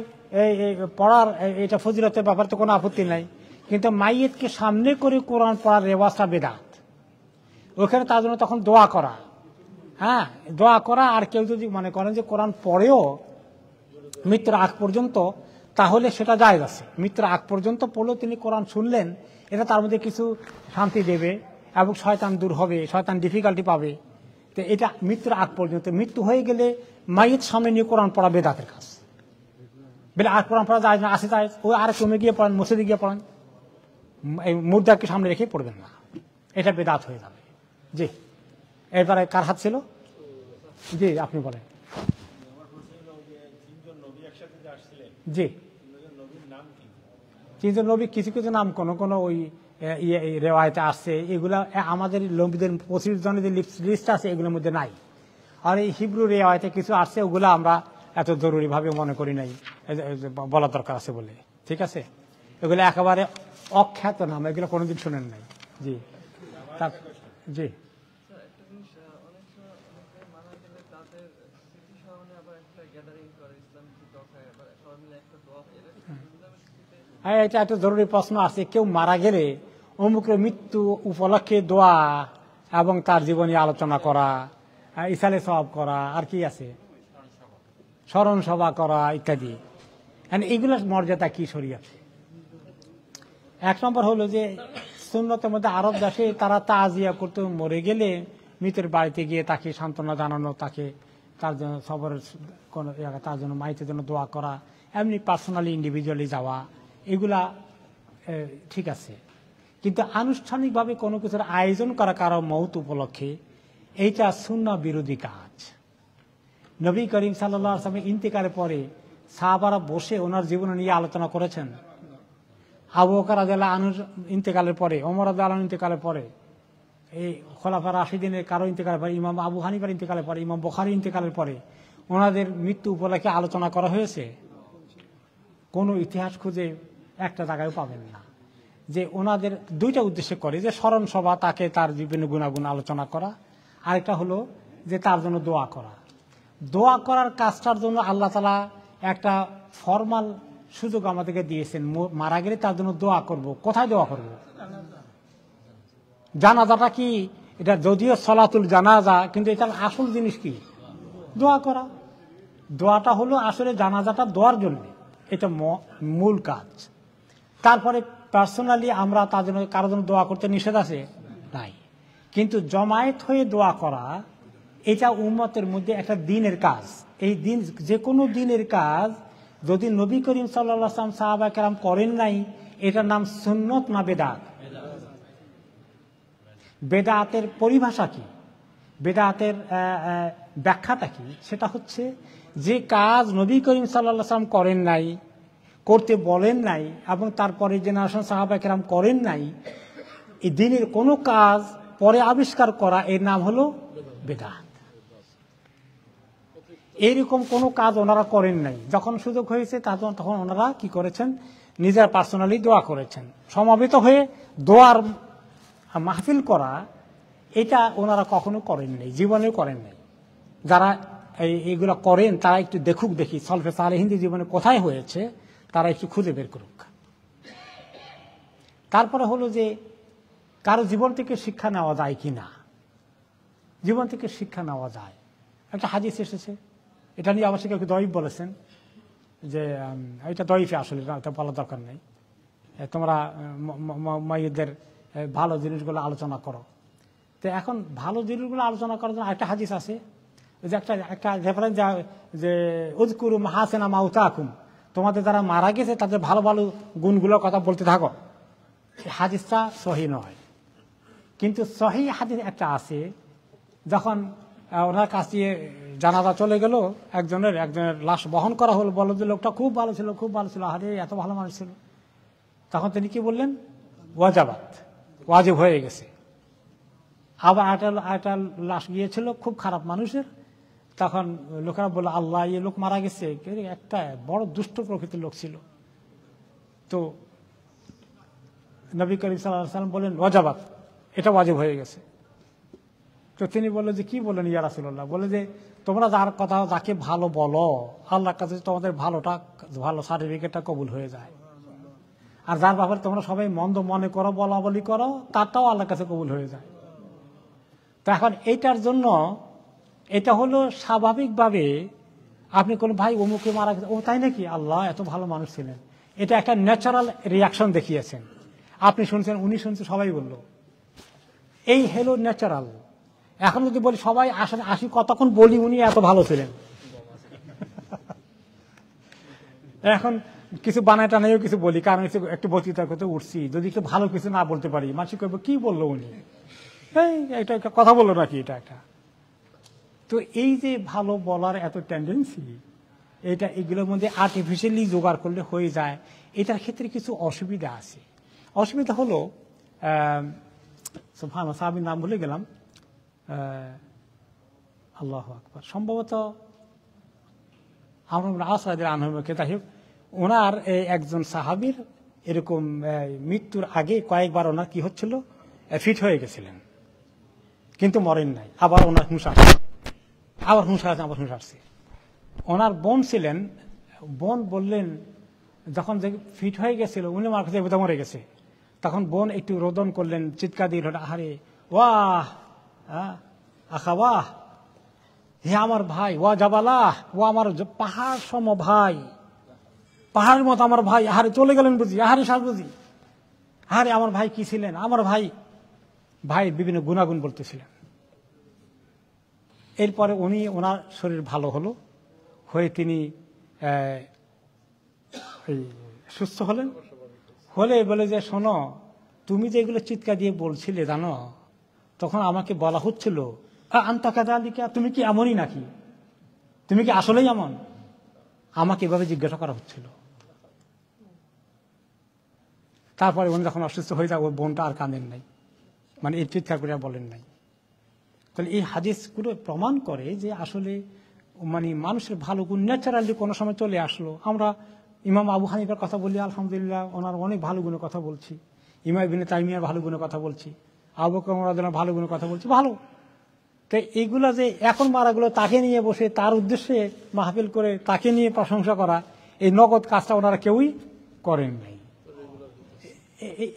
পড়ার এটা ফজিলতের ব্যাপারে তো কোনো আপত্তি নাই। কিন্তু মাইয়েতকে সামনে করে কোরআন পড়ার রেওয়াজটা বেদাত। ওখানে তার জন্য তখন দোয়া করা, হ্যাঁ দোয়া করা। আর কেউ যদি মনে করেন যে কোরআন পড়েও মৃত্যুর আগ পর্যন্ত, তাহলে সেটা জায়েজ আছে। মৃত্যুর আগ পর্যন্ত পড়লেও তিনি কোরআন শুনলেন, এটা তার মধ্যে কিছু শান্তি দেবে এবং শয়তান দূর হবে, শয়তান ডিফিকাল্টি পাবে। তো এটা মৃত্যুর আগ পর্যন্ত। মৃত্যু হয়ে গেলে মাইয়েত সামনে নিয়ে কোরআন পড়া বেদাতের কাজ। বেলা আর কোরআন পড়া যায় না, আসে যায় ওই আর কমে গিয়ে পড়েন, মসজিদে গিয়ে পড়েন, এই মুর্দাকে সামনে রেখে পড়বেন না, এটা বেদাত হয়ে যাবে। জি, এবারে কার হাত ছিল? জি, আপনি বলেন। জি, তিনজন নবী, কিছু কিছু নাম কোন কোন ওই রেওয়ায়তে আসছে। এগুলা আমাদের নবীদের 25 জনের যে লিস্ট আছে এগুলোর মধ্যে নাই। আর এই হিব্রু রেওয়ায়তে কিছু আসছে, ওগুলো আমরা এত জরুরি ভাবে মনে করি নাই, বলা দরকার আছে বলে। ঠিক আছে, এগুলো একেবারে অখ্যাত নাম, এগুলো কোনোদিন শোনেন নাই। জি, জি, হ্যাঁ, এটা একটা জরুরি প্রশ্ন আছে। কেউ মারা গেলে অমুকের মৃত্যু উপলক্ষে দোয়া এবং তার জীবনী আলোচনা করা, ইসালে সওয়াব করা, আর কি আছে, স্মরণ সভা করা ইত্যাদি। এগুলোর মর্যাদা কি শরীয়তে? এক নম্বর হলো যে সুন্নতের মধ্যে আরব দেশে তারা তাজিয়া করতে, মরে গেলে মৃতের বাড়িতে গিয়ে তাকে সান্ত্বনা জানানো, তাকে তার জন্য সবরের কোন তার জন্য মাইতের জন্য দোয়া করা, এমনি পার্সোনালি ইন্ডিভিজুয়ালি যাওয়া, এগুলা ঠিক আছে। কিন্তু আনুষ্ঠানিকভাবে কোনো কিছুর আয়োজন করা কারো মওত উপলক্ষে, এইটা সুন্নাহ বিরোধী কাজ। নবী করিম সাল্লাল্লাহু আলাইহি ওয়াসাল্লাম ইন্তেকালের পরে সাহাবারা বসে ওনার জীবন নিয়ে আলোচনা করেছেন। আবু বকর রাদিয়াল্লাহু আনহুর ইন্তেকালের পরে, ওমর রাদিয়াল্লাহু আনহুর ইন্তেকালের পরে, এই খোলাফা রাশিদিনের কারো ইন্তেকালের পরে, ইমাম আবু হানিফার ইন্তেকালের পরে, ইমাম বুখারীর ইন্তেকালের পরে ওনাদের মৃত্যু উপলক্ষে আলোচনা করা হয়েছে। কোনো ইতিহাস খুঁজে একটা জায়গায় পাবেন না যে ওনাদের দুইটা উদ্দেশ্যে করে, যে স্মরণ সভা, তাকে তার বিভিন্ন গুণাগুণ আলোচনা করা, আরেকটা হলো যে তার জন্য দোয়া করা। দোয়া করার কাজটার জন্য আল্লাহ তাআলা একটা ফরমাল সুযোগ আমাদেরকে দিয়েছেন। মারা গেলে তার জন্য দোয়া করব। কোথায় দোয়া করব? জানাজাটা কি? এটা যদিও সলাতুল জানাজা, কিন্তু এটার আসল জিনিস কি? দোয়া করা। দোয়াটা হলো আসলে জানাজাটা দোয়ার জন্য, এটা মূল কাজ। তারপরে পার্সোনালি আমরা তার জন্য কারোর জন্য দোয়া করতে নিষেধ আছে নাই, কিন্তু জমায়েত হয়ে দোয়া করা এটা উম্মতের মধ্যে একটা দিনের কাজ। এই দিন, যে কোনো দিনের কাজ যদি নবী করিম সাল্লাল্লাহু আলাইহি ওয়াসাল্লাম সাহাবা কেরাম করেন নাই, এটার নাম সুন্নত না বেদাত? বেদাতের পরিভাষা কি, বেদাতের ব্যাখ্যাটা কি? সেটা হচ্ছে যে কাজ নবী করিম সাল্লাল্লাহু আলাইহি ওয়াসাল্লাম করেন নাই, করতে বলেন নাই, এবং তারপরে জেনারেশন সাহাবা কেরাম করেন নাই, এই দিনের কোনো কাজ পরে আবিষ্কার করা, এর নাম হলো বেদাত। এইরকম কোনো কাজ ওনারা করেন নাই। যখন সুযোগ হয়েছে তখন ওনারা কি করেছেন, নিজের পার্সোনালি দোয়া করেছেন। সমাবেত হয়ে দোয়ার মাহফিল করা এটা ওনারা কখনো করেন নাই, জীবনেও করেন নাই। যারা এইগুলো করেন তারা একটু দেখুক, দেখি সলফে সালেহিনদের জীবনে কোথায় হয়েছে, তারা একটু খুঁজে বের করুক। তারপরে হলো যে কারো জীবন থেকে শিক্ষা নেওয়া যায় কি না। জীবন থেকে শিক্ষা নেওয়া যায়। একটা হাদিস এসেছে, এটা নিয়ে অবশ্যই কেউ দয়ীফ বলেছেন যে এটা দয়ীফে, আসলে এটা বলার দরকার নেই। তোমরা মাইয়িতদের ভালো জিনিসগুলো আলোচনা করো। তো এখন ভালো জিনিসগুলো আলোচনা করার জন্য একটা হাদিস আছে, যে একটা রেফারেন্স যে উযকুরু মাহাসিনা মাউতাকুম, তোমাদের যারা মারা গেছে তাদের ভালো ভালো গুণগুলোর কথা বলতে থাকো। হাদিসটা সহিহ নয়, কিন্তু সহিহ হাদিস একটা আছে। যখন ওনার কাছে জানাজা চলে গেল, একজনের লাশ বহন করা হলো, বলল যে লোকটা খুব ভালো ছিল, খুব ভালো ছিল, আরে এত ভালো মানুষ ছিল। তখন তিনি কি বললেন, ওয়াজাবাত, ওয়াজিব হয়ে গেছে। আবার একটা লাশ গিয়েছিল খুব খারাপ মানুষের, তখন লোকেরা বলল, আল্লাহ, এই লোক মারা গেছে, একটা বড় দুষ্ট প্রকৃতির লোক ছিল। তো নবী করিম সাল্লাল্লাহু আলাইহি ওয়াসাল্লাম বলেন, ওয়াজাবাত, এটা ওয়াজিব হয়ে গেছে। তো তিনি বললেন যে কি বলেন ইয়া রাসূলুল্লাহ, বলে যে তোমরা যার কথা যাকে ভালো বলো, আল্লাহর কাছে তোমাদের ভালো সার্টিফিকেটটা কবুল হয়ে যায়। আর যার ব্যাপারে তোমরা সবাই মন্দ মনে করো, বলা বলি করো, তারটাও আল্লাহর কাছে কবুল হয়ে যায়। তো এখন এইটার জন্য এটা হলো স্বাভাবিকভাবে আপনি কোন ভাই অমুকে মারা গেছে, ও তাই নাকি, আল্লাহ এত ভালো মানুষ ছিলেন, এটা একটা ন্যাচারাল রিয়াকশন দেখিয়েছেন। আপনি শুনছেন, উনি শুনছেন, সবাই বলল, এই হলো ন্যাচারাল। এখন যদি বলি সবাই আসি কতক্ষণ বলি উনি এত ভালো ছিলেন, এখন কিছু বানায় টানাইও কিছু বলি, কারণ একটু বক্তৃতা করতে উঠছি, যদি একটু ভালো কিছু না বলতে পারি মানুষ কইব কি বললো উনি, এটা একটা কথা বললো নাকি, এটা একটা। তো এই যে ভালো বলার এত টেন্ডেন্সি, এগুলোর মধ্যে আর্টিফিশিয়ালি জোগাড় করলে হয়ে যায়। এটার ক্ষেত্রে কিছু অসুবিধা আছে। অসুবিধা হলো সাহাবীর নাম ভুলে গেলাম, আল্লাহু আকবার, সম্ভবত আমর ইবনে আস রাদিয়াল্লাহু আনহু, যাই হোক, ওনার একজন সাহাবীর এরকম মৃত্যুর আগে কয়েকবার ওনার কি হচ্ছিল, ফিট হয়ে গেছিলেন, কিন্তু মরেন নাই। আবার ওনার হুঁশ আসছে, আবার হুঁশ আসছে। ওনার বোন ছিলেন, বোন বললেন, যখন যে ফিট হয়ে গেছিল উনি আমার কাছে মরে গেছে, তখন বোন একটু রোদন করলেন, চিৎকার দিয়ে, আহারে ওয়াহ আখা ওয়াহ, হে আমার ভাই, ওয়া জাবালাহ, ও আমার পাহাড় সম ভাই, পাহাড়ের মতো আমার ভাই, আহারে চলে গেলেন বুঝি, আহারে শ্বাস বুঝি, আহারে আমার ভাই কি ছিলেন, আমার ভাই বিভিন্ন গুণাগুণ বলতেছিলেন। এরপরে ওনার শরীর ভালো হলো, হয়ে তিনি সুস্থ হলেন। হলে বলে যে, শোনো, তুমি যে এগুলো চিৎকার দিয়ে বলছিলে জানো, তখন আমাকে বলা হচ্ছিল, আনতা কাযালিকা, তুমি কি এমনই নাকি, তুমি কি আসলেই এমন, আমাকে এভাবে জিজ্ঞাসা করা হচ্ছিল। তারপরে উনি যখন অসুস্থ হয়ে যায়, ওর বোনটা আর কাঁদেন নাই, মানে এই চিৎকার করে বলেন নাই। তাহলে এই হাদিসগুলো প্রমাণ করে যে আসলে মানে মানুষের ভালো গুণ ন্যাচারালি কোনো সময় চলে আসলো। আমরা ইমাম আবু হানিফার কথা বলি, আলহামদুলিল্লাহ ওনার অনেক ভালো গুণের কথা বলছি, ইমাম ইবনে তাইমিয়ার ভালো গুণের কথা বলছি, আবু বকর রাদিয়াল্লাহু ভালো গুণের কথা বলছি, ভালো। তো এইগুলা যে এখন মারাগুলো তাকে নিয়ে বসে তার উদ্দেশ্যে মাহফিল করে তাকে নিয়ে প্রশংসা করা, এই নগদ কাজটা ওনারা কেউই করেন নাই।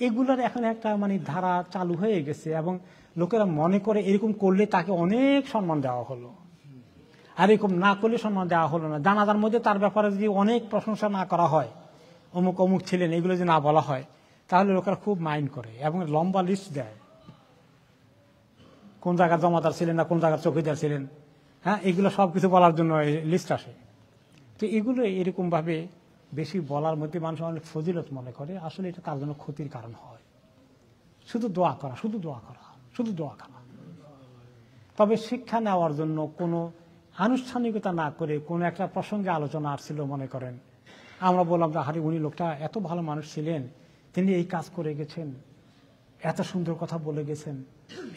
এগুলার এখন একটা মানে ধারা চালু হয়ে গেছে, এবং লোকেরা মনে করে এরকম করলে তাকে অনেক সম্মান দেওয়া হলো, আর এরকম না করলে সম্মান দেওয়া হলো না। জানাজার মধ্যে তার ব্যাপারে যদি অনেক প্রশংসা না করা হয়, অমুক অমুক ছিলেন, এগুলো যদি না বলা হয়, তাহলে লোকেরা খুব মাইন্ড করে এবং লম্বা লিস্ট দেয়, কোন জায়গার জমাদার ছিলেন না কোন জায়গার চৌকিদার ছিলেন, হ্যাঁ, এগুলো সবকিছু বলার জন্য লিস্ট আসে। তো এগুলো এরকম ভাবে বেশি বলার মধ্যে মানুষ অনেক ফজিলত মনে করে, আসলে এটা তার জন্য ক্ষতির কারণ হয়। শুধু দোয়া করা, শুধু দোয়া করা, শুধু দোয়া করা। তবে শিক্ষা নেওয়ার জন্য কোনো আনুষ্ঠানিকতা না করে কোনো একটা প্রসঙ্গে আলোচনা আসছিল, মনে করেন আমরা বললাম যে আরে উনি লোকটা এত ভালো মানুষ ছিলেন, তিনি এই কাজ করে গেছেন, এত সুন্দর কথা বলে গেছেন,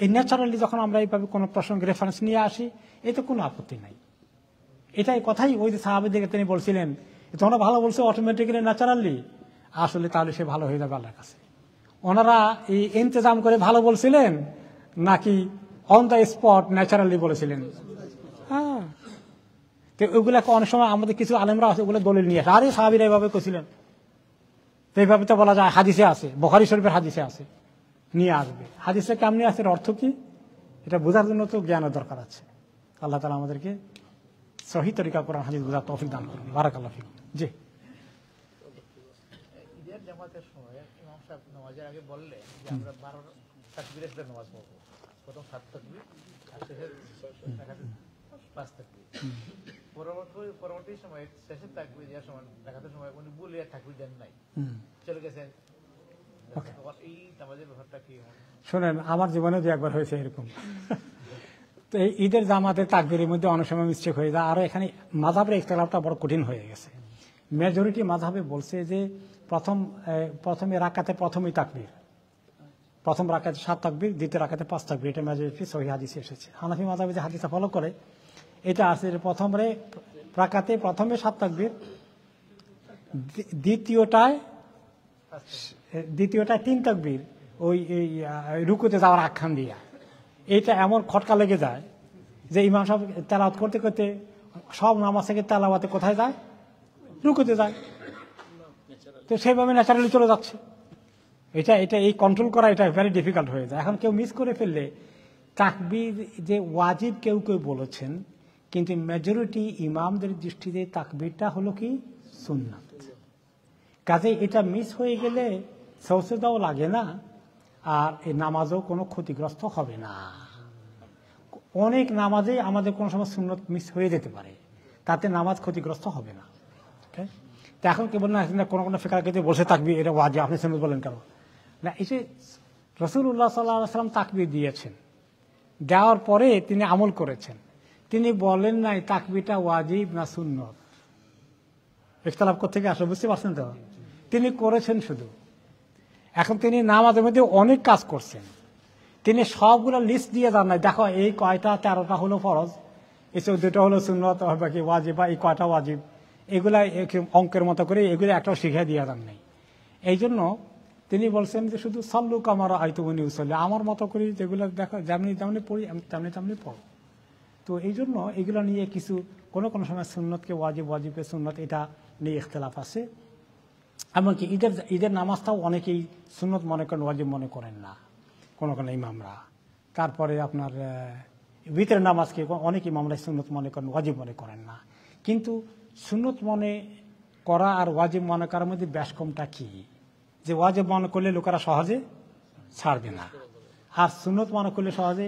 এই ন্যাচারালি যখন আমরা এইভাবে কোনো প্রসঙ্গে রেফারেন্স নিয়ে আসি, এতে কোনো আপত্তি নাই, এটাই কথাই ওই যে সাহাবীদেরকে তিনি বলছিলেন, তোমরা ভালো বলছো অটোমেটিক্যালি ন্যাচারালি, আসলে তাহলে সে ভালো হয়ে যাবে আল্লাহর কাছে। ওনারা এই ইন্তজাম করে ভালো বলছিলেন নাকি অন দ্য স্পট ন্যাচারালি বলেছিলেন? হ্যাঁ, তো ওইগুলাকে অনেক সময় আমাদের কিছু আলেমরা আছে ওগুলো দলিল নিয়ে আসে, আরে সাহাবীরা এইভাবে কইছিলেন, তো এইভাবে তো বলা যায় হাদিসে আছে, বুখারী শরীফের হাদিসে আছে, নিয়ে আসবে। হাদিসে কেমনি আছে, এর অর্থ কি, এটা বোঝার জন্য তো জ্ঞানের দরকার আছে। আল্লাহ তাআলা আমাদেরকে সহি তরিকা কোরআন হাদিস বোঝার তৌফিক দান করুন। বারাকাল্লাহু ফিকুম। জি, ঈদের জামাতের সময় ইমাম সাহেব নামাজের আগে বললেন যে আমরা 12 তাকবীরের সাথে নামাজ পড়ব, প্রথম 7 তাকবীর আর শেষের 5 তাকবীর। পরবর্তী সময় শেষের তাকবীর দেওয়ার সময় দেখাতে সময় উনি বলে তাকবীর দেন নাই, চলে গেছেন। এই নামাজের ব্যাপারটা কি? শোনেন, আমার জীবনে যে একবার হয়েছে এরকম। তো এই ঈদের জামাতের তাকবীরের মধ্যে অনেক সময় মিস্টেক হয়ে যায়। আরো এখানে মাযহাবের ইখতিলাফটা বড় কঠিন হয়ে গেছে। মেজরিটি মাযহাবে বলছে যে প্রথমে রাকাতে প্রথমেই তাকবীর, প্রথম রাকাতে 7 তাকবীর, দ্বিতীয় রাকাতে 5 তাকবীর, এটা মেজরিটি সহিহ হাদিসে এসেছে। হানাফি মাযহাবে যে হাদিসটা ফলো করে এটা আছে, প্রথম রাকাতে প্রথমে 7 তাকবীর, দ্বিতীয়টায় 3 তাকবীর, ওই রুকুতে যাওয়ার আখ্যান দিয়া। এইটা এমন খটকা লেগে যায় যে ইমাম সাহেব তেলাওয়াত করতে করতে সব নামাজ থেকে তেলাওয়াতে কোথায় যায়, রুকুতে যায়। তো সেইভাবে ন্যাচারালি চলে যাচ্ছে। এটা এই কন্ট্রোল করা এটা ভেরি ডিফিকাল্ট হয়ে যায়। এখন কেউ মিস করে ফেললে তাকবীর যে ওয়াজিব কেউ কেউ বলেছেন, কিন্তু মেজরিটি ইমামদের দৃষ্টিতে তাকবীরটা হলো কি সুন্নাত। কাজে এটা মিস হয়ে গেলে সৌসেদাও লাগে না, আর এই নামাজও কোনো ক্ষতিগ্রস্ত হবে না। অনেক নামাজে আমাদের কোনো সময় সুন্নত মিস হয়ে যেতে পারে, তাতে নামাজ ক্ষতিগ্রস্ত হবে না। তো এখন কেবল না কোনো কোনো ফিকারকে বসে থাকবি এটা ওয়াজিব, আপনি সুন্নত বলেন কেন না? এই যে রাসূলুল্লাহ সাল্লাল্লাহু আলাইহি ওয়াসাল্লাম তাকবীর দিয়েছেন, দেওয়ার পরে তিনি আমল করেছেন, তিনি বলেন নাই তাকবীরটা ওয়াজিব না সুন্নত। ইখতিলাফ কোত্থেকে আসলে বুঝতে পারছেন তো? তিনি করেছেন শুধু। এখন তিনি নামাজের মধ্যে অনেক কাজ করছেন, তিনি সবগুলো লিস্ট দিয়ে যান নাই, দেখো এই কয়টা 13টা হলো ফরজ, এই 14টা হলো সুন্নত, বাকি ওয়াজিব, বা এই কয়টা ওয়াজিব, এগুলা অঙ্কের মতো করে এগুলো একটাও শিখিয়ে দিয়ে যান নাই। এই জন্য তিনি বলছেন যে শুধু সাল্লু কামা রাআইতুমুনি উসাল্লি, আমার মতো করে যেগুলো দেখো যেমনি যেমনি পড়ি আমি তেমনি তেমনি পড়ো। তো এই জন্য এগুলো নিয়ে কিছু কোনো কোনো সময় সুন্নতকে ওয়াজিব, ওয়াজিবকে সুন্নত, এটা নিয়ে ইখতিলাফ আছে। এমনকি ঈদের নামাজটাও অনেকেই সুন্নত মনে করেন, ওয়াজিব মনে করেন না কোনো কোনো ইমামরা। তারপরে আপনার ভিতরের নামাজকে অনেক ইমামরা সুন্নত মনে করেন, ওয়াজিব মনে করেন না। কিন্তু সুন্নত মনে করা আর ওয়াজিব মনে করার মধ্যে ব্যাসকমটা কি, যে ওয়াজিব মনে করলে লোকেরা সহজে ছাড়বে না, আর সুন্নত মনে করলে সহজে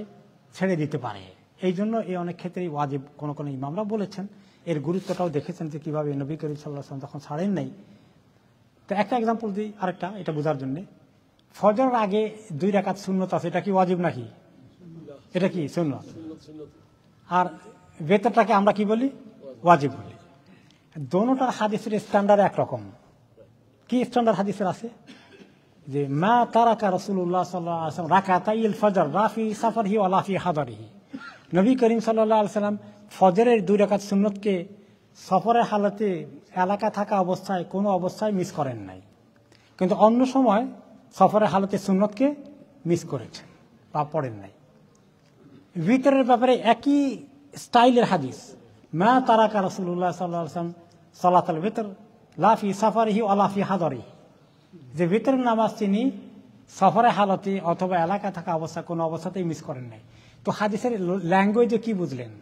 ছেড়ে দিতে পারে। এই জন্য এই অনেক ক্ষেত্রেই ওয়াজিব কোনো কোনো ইমামরা বলেছেন। এর গুরুত্বটাও দেখেছেন যে কিভাবে নবী করিম সাল্লাল্লাহু আলাইহি ওয়াসাল্লাম তখন ছাড়েন নাই। তো একটা এক্সাম্পল দিই, আরেকটা এটা বোঝার জন্য। ফজরের আগে 2 রাকাত সুন্নত আছে, এটা কি ওয়াজিব নাকি? এটা কি সুন্নত। আর বেতরটাকে আমরা কি বলি? ওয়াজিব বলি। দোনোটার হাদিসের স্ট্যান্ডার্ড একরকম। কি স্ট্যান্ডার্ড হাদিসের আছে? যে মা তারাকা রাসূলুল্লাহ সাল্লাল্লাহু আলাইহি ওয়াসাল্লাম রাকাতাইল ফজর রাফি সাফারহি ওয়া লা ফি হাদারিহি। নবী করিম সাল্লাল্লাহু আলাইহি ওয়াসাল্লাম ফজরের 2 রাকাত সুন্নতকে সফরের হালতে এলাকা থাকা অবস্থায় কোনো অবস্থায় মিস করেন নাই, কিন্তু অন্য সময় সফরের হালতে সুন্নতকে মিস করেছেন বা পড়েন নাই। ভিতরের ব্যাপারে একই স্টাইলের হাদিস, মা তারাকা রাসূলুল্লাহ সাল্লাল্লাহু আলাইহি ওয়াসাল্লাম সালাতুল ভিতর লা ফি সাফারিহি ওয়া লা ফি হাদারিহি, যে ভিতরের নামাজ তিনি সফরের হালতে অথবা এলাকা থাকা অবস্থা কোনো অবস্থাতেই মিস করেন নাই। তো হাদিসের ল্যাঙ্গুয়েজে কি বুঝলেন?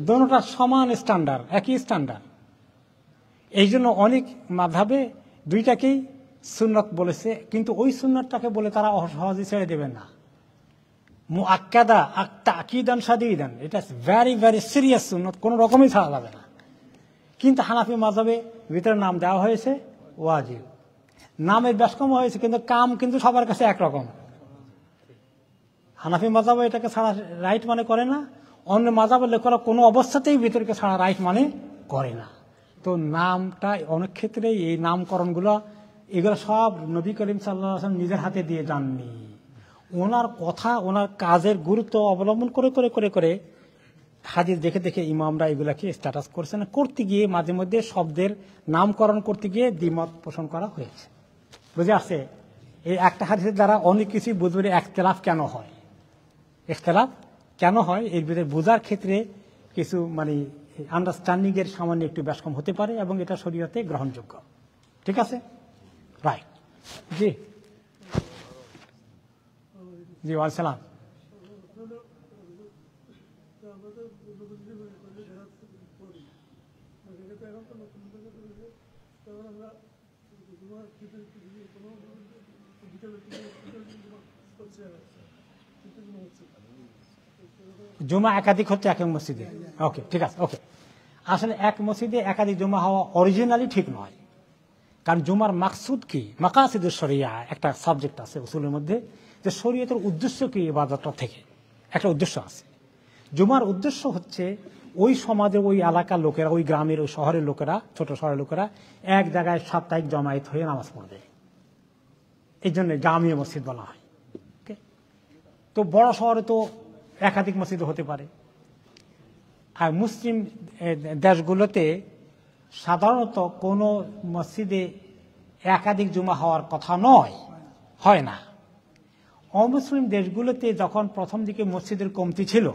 দোনোটা সমান স্ট্যান্ডার্ড, একই স্ট্যান্ডার্ড। এই জন্য অনেক মাযহাবে দুইটাকেই সুন্নত বলেছে, কিন্তু ওই সুন্নতটাকে বলে তারা সহজে ছেড়ে দেবেন না। মুআক্কাদা তাকিদান শাদীদান, এটা ভেরি ভেরি সিরিয়াস সুন্নত, কোনো রকমই ছাড়া যাবে না। কিন্তু হানাফি মাযহাবে ভিতরে নাম দেওয়া হয়েছে ওয়াজিব, নামের ব্যাসকম হয়েছে, কিন্তু কাম কিন্তু সবার কাছে একরকম। হানাফি মাযহাবে এটাকে ছাড়া রাইট মনে করে না, অন্য মাযহাবের লোকেরা কোনো অবস্থাতেই ভিতরকে ছাড়া রাইট মানে করে না। তো নামটা অনেক ক্ষেত্রে এই নামকরণগুলো এগুলো সব নবী করিম সাল্লাল্লাহু আলাইহি ওয়াসাল্লাম নিজের হাতে দিয়ে যাননি। ওনার কথা, ওনার কাজের গুরুত্ব অবলম্বন করে করে করে করে হাদিস দেখে দেখে ইমামরা এগুলাকে স্ট্যাটাস করছেন, করতে গিয়ে মাঝে মধ্যে শব্দের নামকরণ করতে গিয়ে দ্বিমত পোষণ করা হয়েছে। বুঝে আসছে? এই একটা হাদিসের দ্বারা অনেক কিছুই বুঝবে ইখতিলাফ কেন হয়, ইখতিলাফ কেন হয় এর ভিতরে বোঝার ক্ষেত্রে কিছু মানে আন্ডারস্ট্যান্ডিং এর সামান্য একটু ব্যাসকম হতে পারে এবং এটা শরীয়তে গ্রহণযোগ্য। ঠিক আছে, রাইট। জি জি, ওয়ালাইকুম। জুমা একাধিক হচ্ছে এক মসজিদে, ওকে ঠিক আছে, ওকে। আসলে এক মসজিদে একাধিক জুমা হওয়া অরিজিনালি ঠিক নয়, কারণ জুমার মাকসুদ কি, মাকাসিদুশ শরিয়া একটা সাবজেক্ট আছে উসুলের মধ্যে, যে শরীয়তের উদ্দেশ্য কি, ইবাদতটা থেকে একটা উদ্দেশ্য আছে। জুমার উদ্দেশ্য হচ্ছে ওই সমাজের ওই এলাকার লোকেরা, ওই গ্রামের ওই শহরের লোকেরা, ছোট শহরের লোকেরা এক জায়গায় সাপ্তাহিক জমায়েত হয়ে নামাজ পড়বে, এই জন্য জামিয়া মসজিদ বলা হয়। তো বড় শহরে তো একাধিক মসজিদ হতে পারে, আর মুসলিম দেশগুলোতে সাধারণত কোনো মসজিদে একাধিক জুমা হওয়ার কথা নয়, হয় না। অমুসলিম দেশগুলোতে যখন প্রথম দিকে মসজিদের কমতি ছিল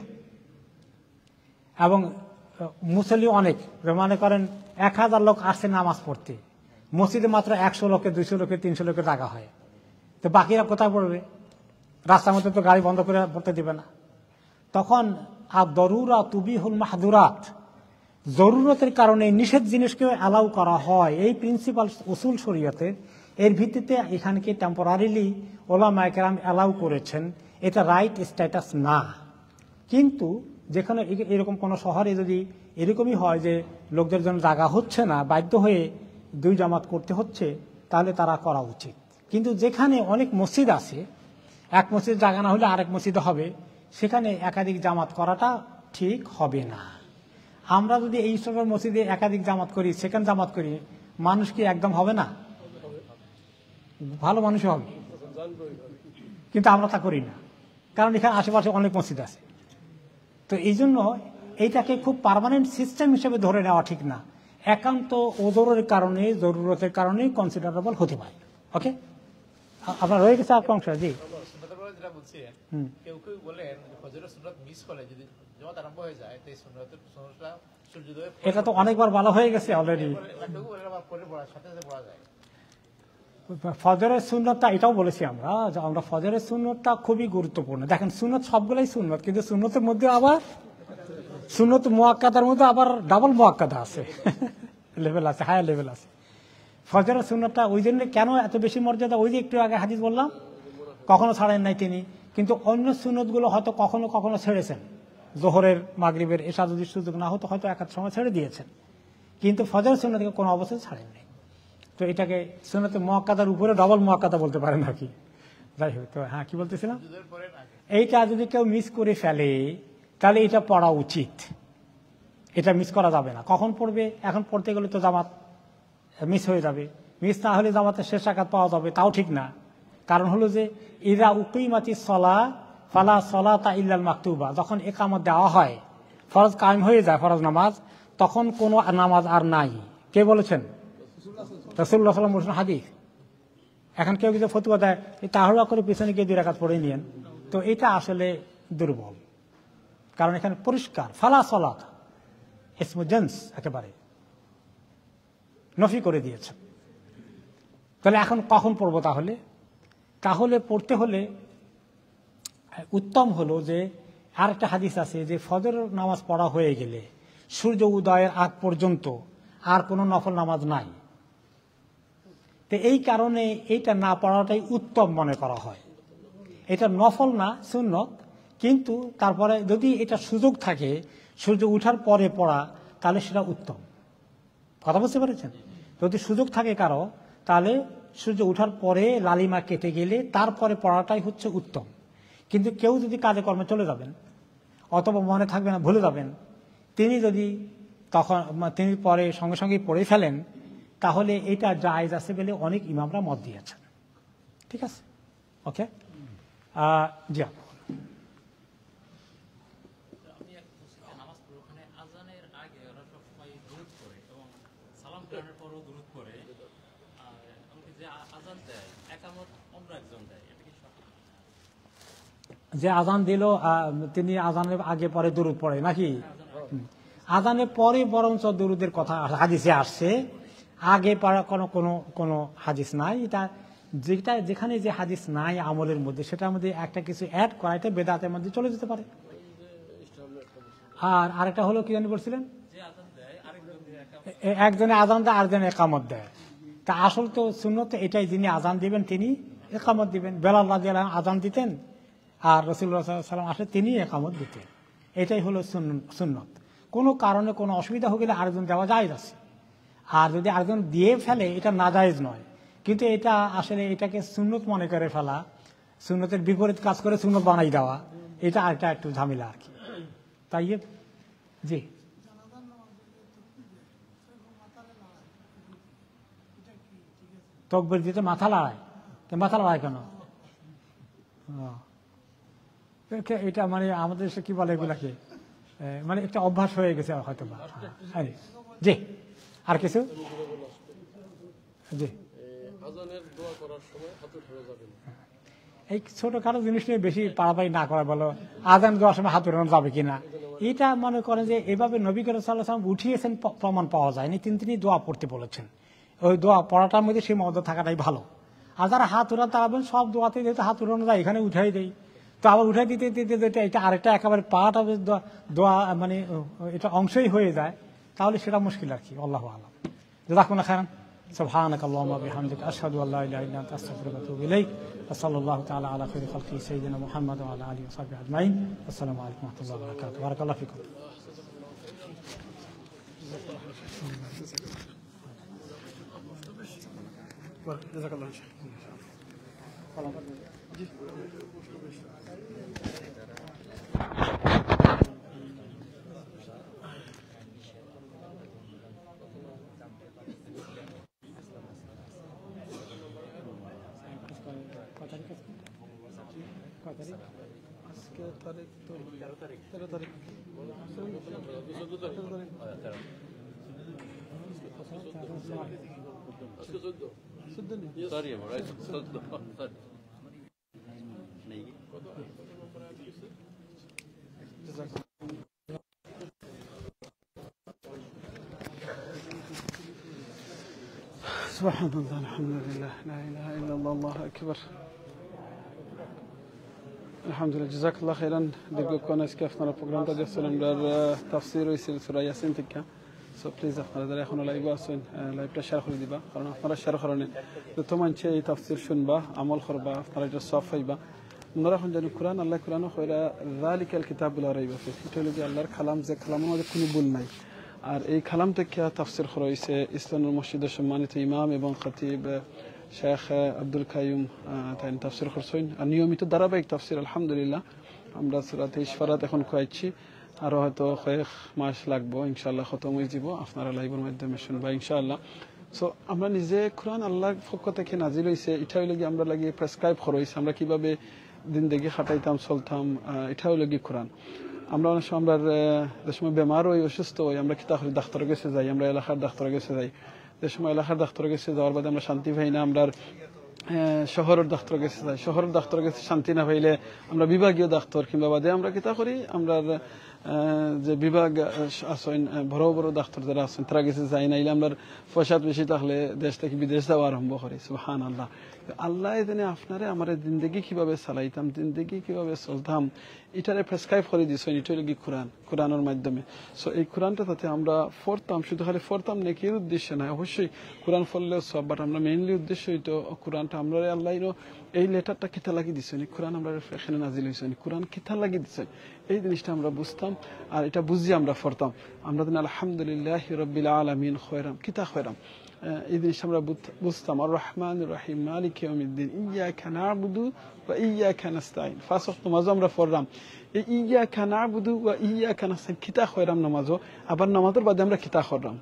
এবং মুসল্লি অনেক, মনে করেন 1000 লোক আসছে নামাজ পড়তে, মসজিদে মাত্র 100 লোকের 200 লোকের 300 লোকের জায়গা হয়, তো বাকিরা কোথায় পড়বে? রাস্তার মধ্যে তো গাড়ি বন্ধ করে পড়তে দিবে না। তখন আর দরুরা তুবিহুল মাহদুরাত, জরুরতের কারণে নিষেধ জিনিসকে অ্যালাউ করা হয়, এই প্রিন্সিপাল উসুল শরীয়তের, এর ভিত্তিতে এখানকে টেম্পোরারিলি ওলামায়ে কেরাম অ্যালাউ করেছেন। এটা রাইট স্ট্যাটাস না, কিন্তু যেখানে এরকম কোনো শহরে যদি এরকমই হয় যে লোকদের জন্য জায়গা হচ্ছে না, বাধ্য হয়ে 2 জামাত করতে হচ্ছে, তাহলে তারা করা উচিত। কিন্তু যেখানে অনেক মসজিদ আছে, এক মসজিদ জায়গা না হলে আরেক মসজিদে হবে, সেখানে একাধিক জামাত করাটা ঠিক হবে না। আমরা যদি এই সব মসজিদে একাধিক জামাত করি, সেকেন্ড জামাত করি, মানুষ কি একদম হবে না? ভালো মানুষ হবে, কিন্তু আমরা তা করি না, কারণ এখানে আশেপাশে অনেক মসজিদ আছে। তো এই জন্য এইটাকে খুব পার্মানেন্ট সিস্টেম হিসেবে ধরে নেওয়া ঠিক না, একান্ত ওজরের কারণে, জরুরতের কারণে কনসিডারেবল হতে পারে। ওকে, আপনার রয়ে গেছে আর অংশ। জি, যেটা বলছেন, কেউ কেউ বলেন ফজরের সুন্নাত মিস করে যদি জামাত আরম্ভ হয়ে যায়, তাই সুন্নাতের সুন্নাতটা সূর্যোদয়, এটা তো অনেকবার বলা হয়ে গেছে অলরেডি। ফজরের সুন্নতটা এটাও বলেছি আমরা, যে আমরা ফজরের সুন্নতটা খুবই গুরুত্বপূর্ণ। দেখেন, সুন্নত সবগুলাই সুন্নত, কিন্তু সুন্নতের মধ্যে আবার সুন্নত মুআক্কাদার মধ্যে আবার ডাবল মুআক্কাদা আছে, লেভেল আছে, হায়ার লেভেল আছে। ফজরের সুন্নতটা ওই জন্য কেন এত বেশি মর্যাদা, ওই যে একটু আগে হাদিস বললাম, কখনো ছাড়েন নাই তিনি, কিন্তু অন্য সুন্নতগুলো হয়তো কখনো কখনো ছেড়েছেন। জোহরের, মাগরিবের, এসা যদি সুযোগ না হতো হয়তো একাধ সময় ছেড়ে দিয়েছেন, কিন্তু ফজরের সুন্নতকে কোনো অবস্থায় ছাড়েননি। তো এটাকে সুন্নতে মুআক্কাদার উপরে ডবল মুআক্কাদা বলতে পারেন আর কি। যাই হোক, তো হ্যাঁ, কি বলতেছিলাম, এইটা যদি কেউ মিস করে ফেলে তাহলে এটা পড়া উচিত, এটা মিস করা যাবে না। কখন পড়বে? এখন পড়তে গেলে তো জামাত মিস হয়ে যাবে, মিস না হলে জামাতের শেষ রাকাত পাওয়া যাবে, তাও ঠিক না। কারণ হলো যে ইযা উকিমাতিস সালাহ ফালা সালাতা ইল্লাল মাকতুবা, যখন ইকামত দেওয়া হয়, ফরজ কায়েম হয়ে যায়, ফরজ নামাজ, তখন কোনো নামাজ আর নাই। কে বলেছেন? রাসূলুল্লাহ সাল্লাল্লাহু আলাইহি ওয়াসাল্লাম হাদিস। এখন কেউ কিছু ফতোয়া দেয়, তাহলে করে পিছনে গিয়ে 2 রাকাত পড়ে নিয়েন, তো এটা আসলে দুর্বল। কারণ এখানে পরিষ্কার ফালা সালাত ইসমু জিনস একেবারে নফি করে দিয়েছে। তাহলে এখন কখন পড়বো? তাহলে পড়তে হলে উত্তম হলো যে, আর একটা হাদিস আছে যে ফজর নামাজ পড়া হয়ে গেলে সূর্য উদয়ের আগ পর্যন্ত আর কোনো নফল নামাজ নাই। তো এই কারণে এইটা না পড়াটাই উত্তম মনে করা হয়। এটা নফল না, সুন্নত, কিন্তু তারপরে যদি এটা সুযোগ থাকে সূর্য উঠার পরে পড়া, তাহলে সেটা উত্তম। কথা বুঝতে পেরেছেন? যদি সুযোগ থাকে কারো, তাহলে সূর্য উঠার পরে লালিমা কেটে গেলে তারপরে পড়াটাই হচ্ছে উত্তম। কিন্তু কেউ যদি কাজে কর্মে চলে যাবেন, অথবা মনে থাকবে না, ভুলে যাবেন, তিনি পরে সঙ্গে সঙ্গে পড়ে ফেলেন, তাহলে এটা জায়েজ আছে বলে অনেক ইমামরা মত দিয়েছেন। ঠিক আছে, ওকে। জি, যে আজান দিল তিনি আজানের আগে পরে দুরুদ পড়ে নাকি? আজানের পরে বরঞ্চ দুরুদের কথা হাদিসে আসছে, আগে পড়া কোনো হাদিস নাই। এটা যেখানে যে হাদিস নাই আমলের মধ্যে, সেটার মধ্যে একটা কিছু অ্যাড করা, এটা বেদাতের মধ্যে চলে যেতে পারে। আর আরেকটা হলো কি জানি বলছিলেন, একজনে আজান দেয় আরেকজনে একামত দেয়। তা আসল তো সুন্নত এটাই, যিনি আজান দিবেন তিনি একামত দিবেন। বেলাল রাদিয়াল্লাহু আনহু আজান দিতেন আর রাসূলুল্লাহ সাল্লাল্লাহু আলাইহি ওয়াসাল্লাম আসলে তিনি একামত দিতেন। এটাই হলো সুন্নত। কোনো কারণে কোনো অসুবিধা হয়ে গেলে আরেকজন দেওয়া জায়েজ আছে, আর যদি আরেকজন দিয়ে ফেলে এটা নাজায়েজ নয়। কিন্তু এটা আসলে এটাকে সুন্নত মনে করে ফেলা, সুন্নতের বিপরীত কাজ করে সুন্নত বানাই দেওয়া, এটা আরেকটা একটু ঝামেলা আর কি। তাই জি, তকবীর দিতে মাথা লড়ায়, মাথা লড়ায় কেন? এটা মানে আমাদের দেশে কি বলে এগুলাকে, মানে একটা অভ্যাস হয়ে গেছে হয়তো বা। জি, আর কিছু? জি, এই ছোটখাটো জিনিস নিয়ে বেশি পাড়াপাড়ি না করা বলো। আজান দেওয়ার সময় হাত উঠানো যাবে কিনা, এটা মনে করেন যে এভাবে নবী করিম সাল্লাল্লাহু আলাইহি ওয়াসাল্লাম উঠিয়েছেন, প্রমাণ পাওয়া যায়নি। তিনি দোয়া পড়তে বলেছেন, ওই দোয়া পড়াটার মধ্যে সেই মধ্যে থাকাটাই ভালো। আর যারা হাত উঠাতে পারবেন সব দোয়াতে যেহেতু হাত উঠানো যায়, এখানে উঠাই দেয়, তো আবার উঠাই দিতে দিতে এটা আরেকটা একেবারে পাটা দোয়া মানে এটা অংশই হয়ে যায়, তাহলে সেটা মুশকিল আর কি। আল্লাহু আ'লাম। জাযাকুমুল্লাহু খাইরান। সুবহানাকা আল্লাহুম্মা ওয়া বিহামদিকা আশহাদু আল্লা ইলাহা ইল্লা আনতা আস্তাগফিরুকা ওয়া আতুবু ইলাইক। ওয়া সাল্লাল্লাহু তাআলা আলা খাইরি খালকি সাইয়্যিদিনা মুহাম্মাদ ওয়া আলা আলিহি ওয়া সাহবিহি আজমাইন। আসসালামু আলাইকুম ওয়া রাহমাতুল্লাহি ওয়া বারাকাতুহু। বারাকাল্লাহু ফিকুম। জাযাকাল্লাহু আজকে তারিখ তো 13 তারিখ। সুবহানাল্লাহ, আলহামদুলিল্লাহ, লা ইলাহা ইল্লাল্লাহ, আল্লাহু আকবার। আলহামদুলিল্লাহ, জাযাকাল্লাহু খাইরান। দীর্ঘক্ষণ আজকে আপনারা প্রোগ্রামটা দেখছেন। আমরা তাফসীর হয়েছিল সূরা ইয়াসিন থেকে। সো প্লিজ আপনারা যারা এখনো লাইভে আছেন, লাইভটা শেয়ার করে দিবা, কারণ আপনারা শেয়ার করেন যত মানুষে এই তাফসীর শুনবা, আমল করবা, আপনারা এটা সওয়াব পাইবা। আমরা এখন জানি কোরআন, আল্লাহ কোরআনও কইরা যালিকাল কিতাবুল লা রাইবা ফীহ, এটা হলো আল্লাহর কালাম, যে কালামের মধ্যে কোনো ভুল নাই। আর এই কালাম থেকে তাফসীর করা হয়েছে ইসলামের মসজিদের সম্মানিত ইমাম এবং খতিব শেখ আব্দুল কাইয়ুম, তাই তাফসীর করছেন। আর নিয়মিত ধারাবাহিক তাফসীর আলহামদুলিল্লাহ আমরা সূরাতে ইশফারাত এখন কয়েছি, আরও হয়তো কয়েক মাস লাগবো, ইনশাআল্লাহ খতম হয়ে যাব, আপনারা লাইভের মাধ্যমে শুনবা ইনশাআল্লাহ। সো আমরা নিজে কোরআন আল্লাহর পক্ষ থেকে নাজিল হয়েছে, এটা হইলে কি আমরা লাগিয়ে প্রেসক্রাইব করা হয়েছে, আমরা কিভাবে জিন্দেগি খাটাইতাম চলতাম, এটা হইলে কি কোরআন। আমরা অনেক সময় আমরা যে সময় বেমার হই, অসুস্থ হই, আমরা কিতা করি, ডাক্তারের কাছে যাই, আমরা এলাকার ডাক্তারের কাছে যাই। যে সময় এলাকার ডাক্তারের কাছে যাওয়ার বাদে আমরা শান্তি পাই না, আমরা শহরের ডাক্তারের কাছে যাই। শহরের ডাক্তারের কাছে শান্তি না পাইলে আমরা বিভাগীয় ডাক্তার কিংবা বাদে আমরা কিতা করি, আমরা যে বিভাগ আছেন, বড় বড় ডাক্তার যারা আছেন তারা কাছে যাই। নাইলে আমরা পয়সা বেশি থাকলে দেশ থেকে বিদেশ যাওয়া আরম্ভ করি। সুবহানাল্লাহ। আল্লাহ এখানে আপনারে আমার জিন্দগি কিভাবে চালাইতাম, জিন্দগি কিভাবে চলতাম, এটারে প্রেসক্রাইব করে দিয়েছেন। এটা হলো কি কোরআন, কোরআনের মাধ্যমে। সো এই কোরআনটা তাতে আমরা পড়তাম, শুধু খালি পড়তাম নেকির উদ্দেশ্যে নয়, অবশ্যই কোরআন পড়লেও সব, বাট আমরা মেইনলি উদ্দেশ্য হইতো কোরআনটা আমরা আল্লাহ এই লেটারটা কিতা লাগিয়ে দিচ্ছেন, কোরআন আমরা এখানে নাজিল হয়েছেন, কোরআন কিতা লাগিয়ে দিচ্ছেন, এই জিনিসটা আমরা বুঝতাম। আর এটা বুঝিয়ে আমরা পড়তাম। আমরা দিন আলহামদুলিল্লাহ রাব্বিল আলামিন খয়রাম, কিতা খয়রাম, এই জিনিসটা আমরা বুঝতাম। আর রহমান রহিম মালিক ইয়াউমিদ্দিন, ইয়াকা না'বুদু ওয়া ইয়াকা নাস্তাইন, 5 ওয়াক্ত নামাজ আমরা পড়লাম। এই ইয়াকা নাবুদু ওয়া ইয়াকা নাস্তাইন কিতা খয়রাম নামাজও আবার নামাজের বাদে আমরা কিতা করলাম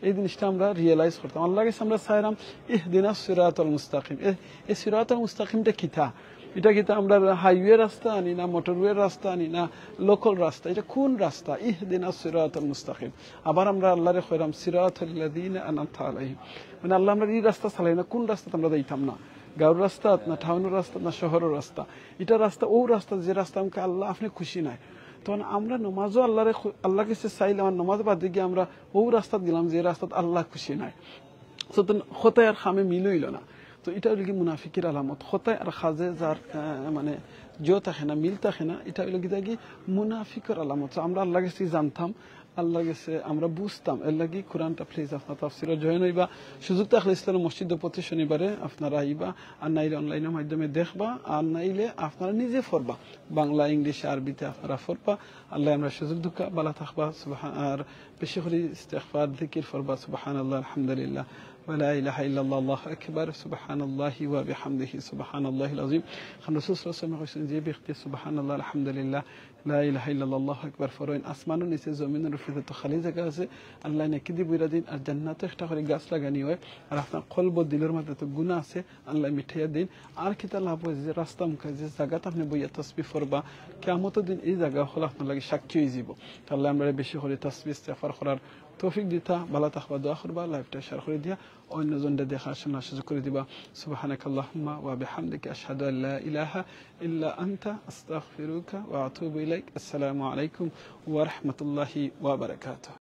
এই জিনিসটা আমরা রিয়েলাইজ করতাম আল্লাহর কাছে আমরা চাইলাম ইহদিনাস সিরাতাল মুস্তাকিম এই সিরাতাল মুস্তাকিমটা কিতা এটা কিন্তু আমরা হাইওয়ে রাস্তা আনি না মোটরওয়ে রাস্তা আনি না লোকাল রাস্তা এটা কোন রাস্তা ইহদিনাস সিরাতাল মুস্তাকিম আবার আমরা আল্লাহরে কইরাম সিরাতাল লাযিনা আনআমতা আলাইহিম মানে আল্লাহ আমরা এই রাস্তা চালাই না কোন রাস্তা আমরা যাইতাম না গাঁর রাস্তা না টাউনের রাস্তা না শহরের রাস্তা এটা রাস্তা ও রাস্তা যে রাস্তা আমাকে আল্লাহ আপনি খুশি নাই তখন আমরা নামাজও আল্লাহ কাছে চাইলে আমার নামাজ বাদ দিয়ে আমরা ও রাস্তা দিলাম যে রাস্তা আল্লাহ খুশি নাই তো হতায় আর খামে মিল হইল না তো এটা হইল কি মুনাফিকের আলামত হতায় আর খাজে যার মানে জিও থাকে না মিল থাকে না এটা হইল কি মুনাফিকের আলামত আমরা আল্লাহ কাছে জানতাম আল্লাহ গেছে আমরা বুঝতাম এর লাগি কোরআনটা প্লিজ আপনার তাফসিরে জয়েন হইবা সুযোগ থাকলে ইসলামের মসজিদ প্রতি শনিবারে আপনারা আইবা আর নাইলে অনলাইনের মাধ্যমে দেখবা আর নাইলে আপনারা নিজে পড়বা বাংলা ইংলিশ আরবিতে আপনারা পড়বা আল্লাহ আমরা সুযোগ দুঃখা বালা থাকবা সুবহান আর বেশি করে ইস্তেগফার জিকির পড়বা সুবহানাল্লাহ আলহামদুলিল্লাহ ولا إله إلا الله الله أكبر سبحان الله وبحمده سبحان الله العظيم خم رسول صلى الله عليه وسلم جي بيختي سبحان الله الحمد لله لا إله إلا الله الله أكبر فروين আসমান নিচে জমিনের উপরে তো খালি জায়গা আছে আল্লাহ নাকি দি বুইরা দিন আর জান্নাতে একটা করে গাছ লাগানি হয় আর আপনার কলব দিলের মধ্যে তো গুনাহ আছে আল্লাহ মিঠাইয়া দিন আর কি তা লাভ হয় যে রাস্তা মুখে যে জায়গাতে আপনি বইয়া তাসবিহ পড়বা কিয়ামতের দিন এই জায়গা হলো আপনার লাগি সাক্ষী হয়ে যাব তো আল্লাহ আমরা বেশি করে তাসবিহ ইস্তেগফার করার তৌফিক দিতা বালা তাকবা দোয়া করবা লাইফটা শেয়ার করে দিয়া অন্যজনদের দেখার শোনার সুযোগ করে দিবা সুবহানাকাল্লাহুম্মা ওয়া বিহামদিকা আশহাদু আল্লা ইলাহা ইল্লা আনতা আস্তাগফিরুকা ওয়া আতুবু ইলাইক আসসালামু আলাইকুম ওয়া রাহমাতুল্লাহি ওয়া বারাকাতুহু